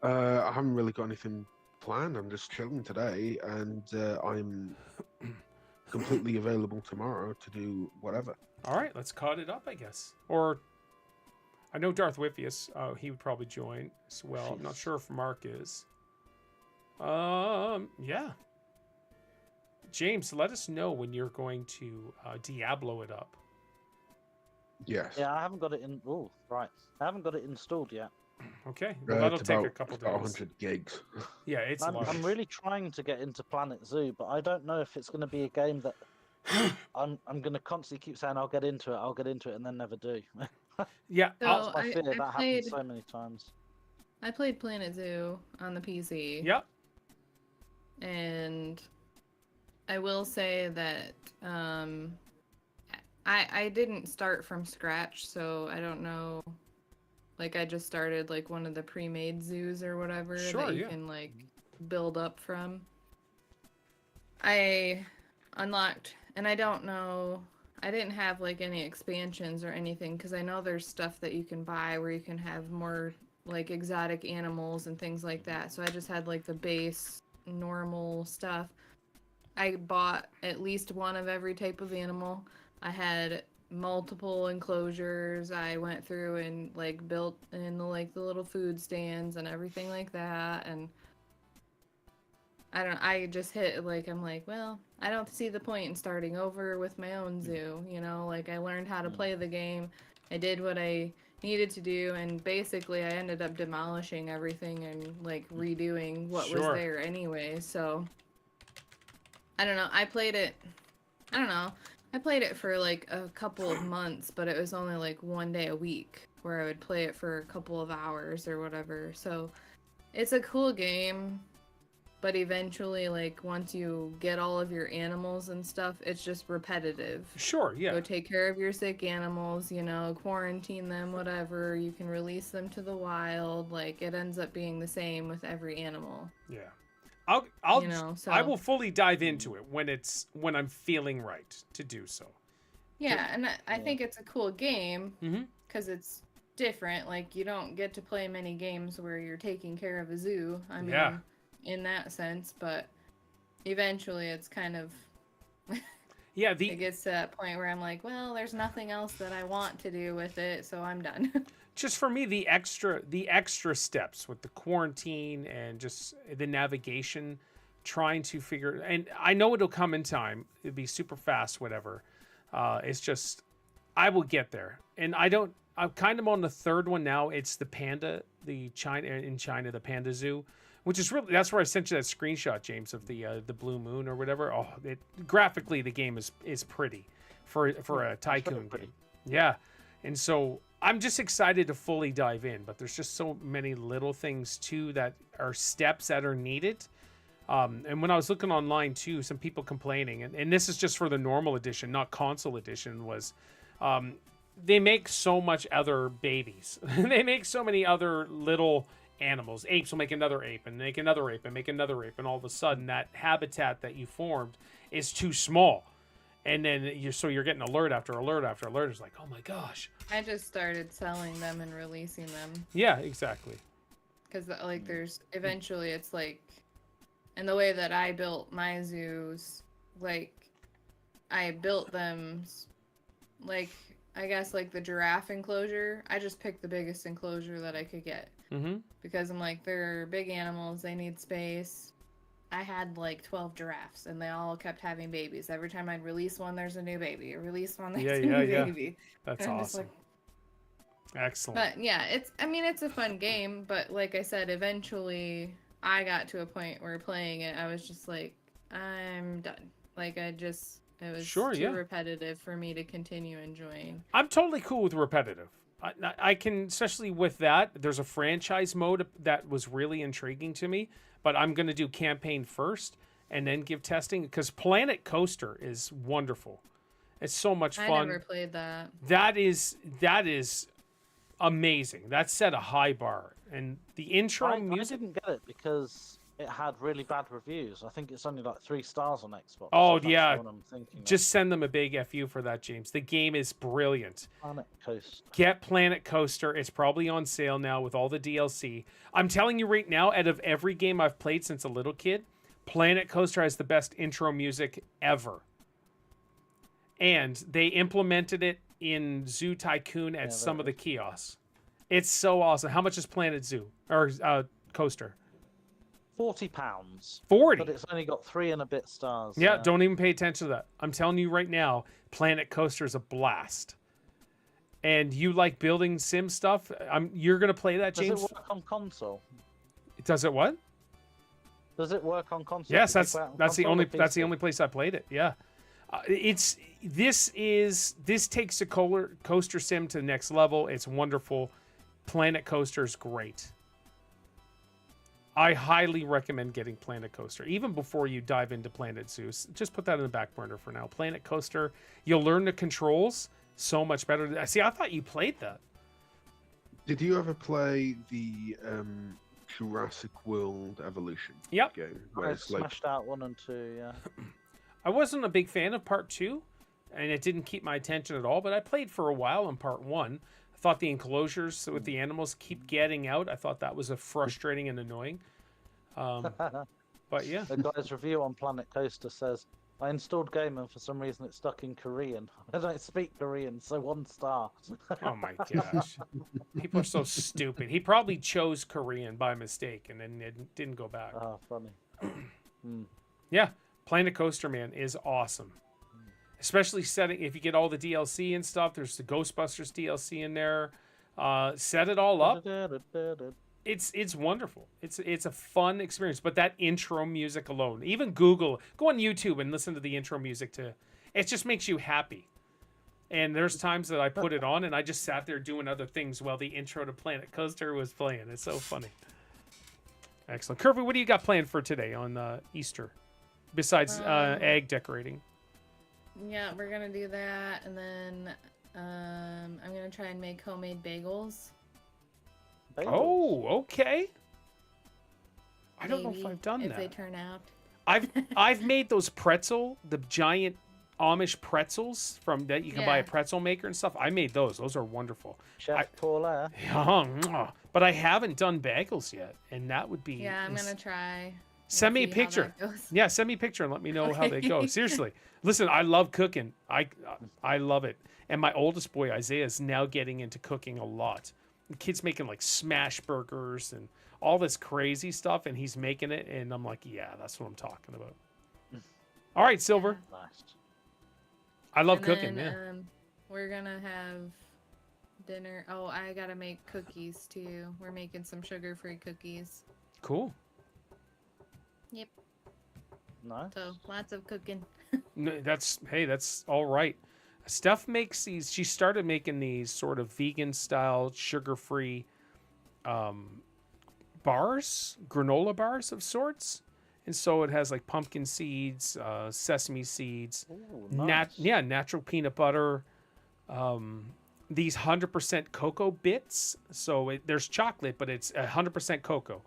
I haven't really got anything planned. I'm just chilling today, and I'm completely available tomorrow to do whatever. All right, let's cut it up, I guess. Or I know Darth Wiphius, he would probably join as well. I'm not sure if Mark is. Yeah. James, let us know when you're going to Diablo it up. Yes. Yeah, I haven't got it in. Oh, right. I haven't got it installed yet. Okay, well, that'll It's take about, a couple it's about days. 100 gigs. Yeah, it's I'm large. really trying to get into Planet Zoo, but I don't know if it's going to be a game that I'm going to constantly keep saying I'll get into it, and then never do. Yeah, So That's my fear. That played, happens so many times. I played Planet Zoo on the PC. yep. And I will say that I didn't start from scratch, so I don't know. Like, I just started like one of the pre-made zoos or whatever Sure, that you yeah. can like build up from. I unlocked, and I don't know, I didn't have like any expansions or anything, because I know there's stuff that you can buy where you can have more like exotic animals and things like that. So I just had like the base normal stuff. I bought at least one of every type of animal. I had multiple enclosures. I went through and like built in the little food stands and everything like that. And I just hit like, I'm like, well, I don't see the point in starting over with my own zoo, you know, like I learned how to play the game. I did what I needed to do, and basically I ended up demolishing everything and like redoing what was Sure. there anyway. So I don't know. I played it for like a couple of months, but it was only like one day a week where I would play it for a couple of hours or whatever. So it's a cool game, but eventually, like, once you get all of your animals and stuff, it's just repetitive. Sure, yeah. Go take care of your sick animals, you know, quarantine them, whatever. You can release them to the wild. Like, it ends up being the same with every animal. Yeah. I'll You know, so I will fully dive into it when I'm feeling right to do so. yeah, and I think it's a cool game Mhm. because it's different. Like, you don't get to play many games where you're taking care of a zoo. I mean, Yeah. in that sense, but eventually it's kind of Yeah, it gets to that point where I'm like, well, there's nothing else that I want to do with it, so I'm done. just for me the extra steps with the quarantine and just the navigation, trying to figure, and I know it'll come in time, it'll be super fast, whatever. It's just I will get there, and I'm kind of on the third one now. It's the panda, the China the panda zoo, which is really, that's where I sent you that screenshot, James, of the blue moon or whatever. Oh, graphically the game is pretty for a tycoon game. Yeah, and so I'm just excited to fully dive in, but there's just so many little things too that are steps that are needed. And when I was looking online too, some people complaining, and this is just for the normal edition, not console edition, was they make so much other babies. They make so many other little animals. Apes will make another ape and make another ape and make another ape, and all of a sudden that habitat that you formed is too small. And then you're getting alert after alert after alert. It's like, oh my gosh. I just started selling them and releasing them Yeah, exactly. because like there's eventually it's like, and the way that I built my zoos, like I built them like, I guess like the giraffe enclosure, I just picked the biggest enclosure that I could get. Mm-hmm. Because I'm like, they're big animals, they need space. I had like 12 giraffes and they all kept having babies. Every time I'd release one, there's a new baby. Release one, there's a new baby. That's And I'm awesome. just Excellent. But yeah, it's a fun game, but like I said, eventually I got to a point where playing it, I was just like, I'm done. Like it was too repetitive for me to continue enjoying. I'm totally cool with repetitive. I can, especially with that, there's a franchise mode that was really intriguing to me, but I'm going to do campaign first and then give testing, because Planet Coaster is wonderful. It's so much fun. I never played that. That is amazing. That set a high bar. And the intro music. I didn't get it because it had really bad reviews. I think it's only like 3 stars on Xbox. Oh, if that's yeah. the one I'm thinking of. Just send them a big FU for that, James. The game is brilliant. Planet Coaster. Get Planet Coaster. It's probably on sale now with all the DLC. I'm telling you right now, out of every game I've played since a little kid, Planet Coaster has the best intro music ever. And they implemented it in Zoo Tycoon at some of the kiosks. It's so awesome. How much is Planet Zoo or Coaster? £40. 40. But it's only got 3 and a bit stars. Yeah, don't even pay attention to that. I'm telling you right now, Planet Coaster is a blast. And you like building sim stuff? You're gonna play that, James? Does it work on console? Does it what? Does it work on console? Yes, Can you play it on that's the console or only PC? place I played it. Yeah, this takes a coaster sim to the next level. It's wonderful. Planet Coaster is great. I highly recommend getting Planet Coaster even before you dive into Planet Zoo. Just put that in the back burner for now. Planet Coaster, you'll learn the controls so much better. See, I thought you played that. Did you ever play the Jurassic World Evolution Yep. game? I Where it's like smashed out 1 and 2, yeah. I wasn't a big fan of part 2, and it didn't keep my attention at all, but I played for a while on part 1. I thought the enclosures with the animals keep getting out. I thought that was a frustrating and annoying. But yeah. The guy's review on Planet Coaster says, I installed game and for some reason it's stuck in Korean. I don't speak Korean, so 1 star. Oh my gosh. People are so stupid. He probably chose Korean by mistake and then it didn't go back. Oh, funny. Yeah. Planet Coaster, man, is awesome. Especially if you get all the DLC and stuff. There's the Ghostbusters DLC in there. Set it all up. It's wonderful. It's a fun experience. But that intro music alone, even go on YouTube and listen to the intro music too. It just makes you happy. And there's times that I put it on and I just sat there doing other things while the intro to Planet Coaster was playing. It's so funny. Excellent. Kirby, what do you got planned for today on Easter? Besides egg decorating. Yeah, we're gonna do that, and then I'm gonna try and make homemade bagels. Oh, okay. I don't know if Maybe, I've done if that. they turn out. I've made those the giant Amish pretzels from that you can buy Yeah. a pretzel maker and stuff. I made those. Those are wonderful. Chef Paula. But I haven't done bagels yet, and that would be. Yeah, I'm gonna try. Send me a see how that picture. goes. Yeah, send me a picture and let me know how they go. Okay. Seriously, listen, I love cooking. I love it, and my oldest boy Isaiah is now getting into cooking a lot. The kid's making like smash burgers and all this crazy stuff, and he's making it, and I'm like, yeah, that's what I'm talking about. All right, Silver. Nice. I love And cooking. then, Yeah. We're gonna have dinner. Oh, I gotta make cookies too. We're making some sugar-free cookies. Cool. Yep. Nice. So lots of cooking. No, that's all right. Steph makes these. She started making these sort of vegan style, sugar free bars, granola bars of sorts. And so it has like pumpkin seeds, sesame seeds, Ooh, nice. natural peanut butter, these 100% cocoa bits. So there's chocolate, but it's 100% cocoa.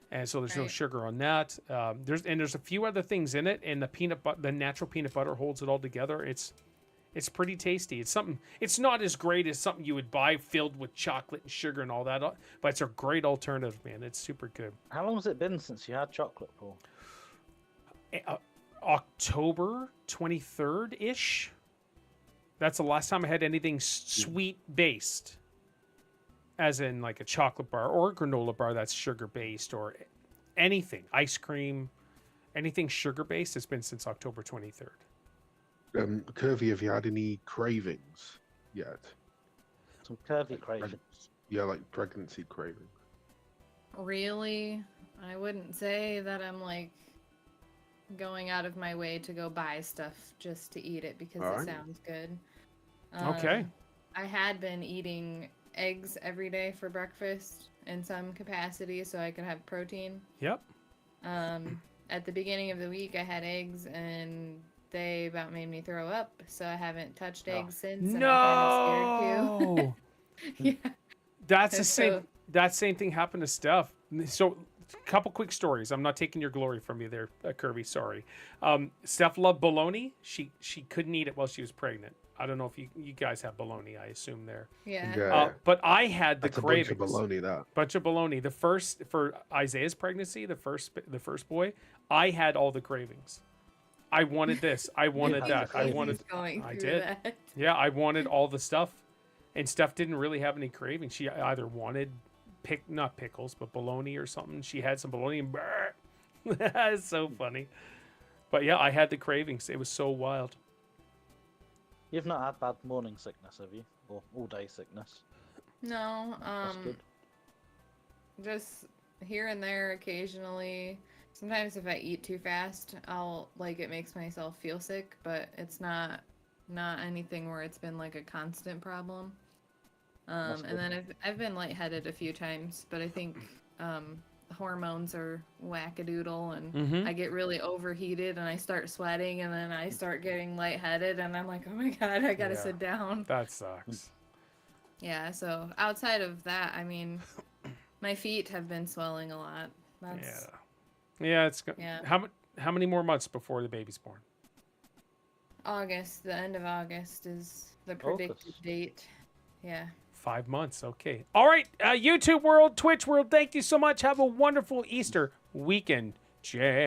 And so there's no Right. sugar on that. There's a few other things in it, and the natural peanut butter holds it all together. It's pretty tasty. It's something. It's not as great as something you would buy filled with chocolate and sugar and all that, but it's a great alternative, man. It's super good. How long has it been since you had chocolate, Paul? October 23rd ish. That's the last time I had anything sweet based. As in like a chocolate bar or a granola bar that's sugar based or anything, ice cream, anything sugar based. It's been since October 23rd. Curvy, have you had any cravings yet? Some curvy cravings. Yeah, like pregnancy cravings. Really? I wouldn't say that I'm like going out of my way to go buy stuff just to eat it because Alright. it sounds good. Okay. I had been eating eggs every day for breakfast in some capacity so I could have protein. Yep. At the beginning of the week, I had eggs and they about made me throw up, so I haven't touched eggs since. And I'm kind of scared too. No. Yeah. That's the And same. so- That same thing happened to Steph. So couple quick stories. I'm not taking your glory from you there, Kirby. Sorry. Steph loved bologna. She couldn't eat it while she was pregnant. I don't know if you guys have bologna. I assume there. Yeah. Yeah. But I had the That's a cravings. bunch of baloney, that. Bunch of bologna. The first for Isaiah's pregnancy, the first boy, I had all the cravings. I wanted this. I wanted that. I wanted. Going I through did. that. Yeah, I wanted all the stuff, and Steph didn't really have any cravings. She either wanted not pickles, but bologna or something. She had some bologna and it's so funny. But yeah, I had the cravings. It was so wild. You've not had bad morning sickness, have you? Or all day sickness? No. That's good. Just here and there occasionally. Sometimes if I eat too fast, it makes myself feel sick, but it's not anything where it's been like a constant problem. That's And good. then I've been lightheaded a few times, but I think hormones are wackadoodle, and I get really overheated and I start sweating, and then I start getting lightheaded, and I'm like, oh my god, I gotta Yeah. sit down. That sucks. Yeah, so outside of that, I mean, my feet have been swelling a lot. That's Yeah, it's Yeah. How many more months before the baby's born? August. The end of August is the predicted August. date. Yeah. 5 months. Okay. All right. YouTube world, Twitch world, thank you so much. Have a wonderful Easter weekend. Jay.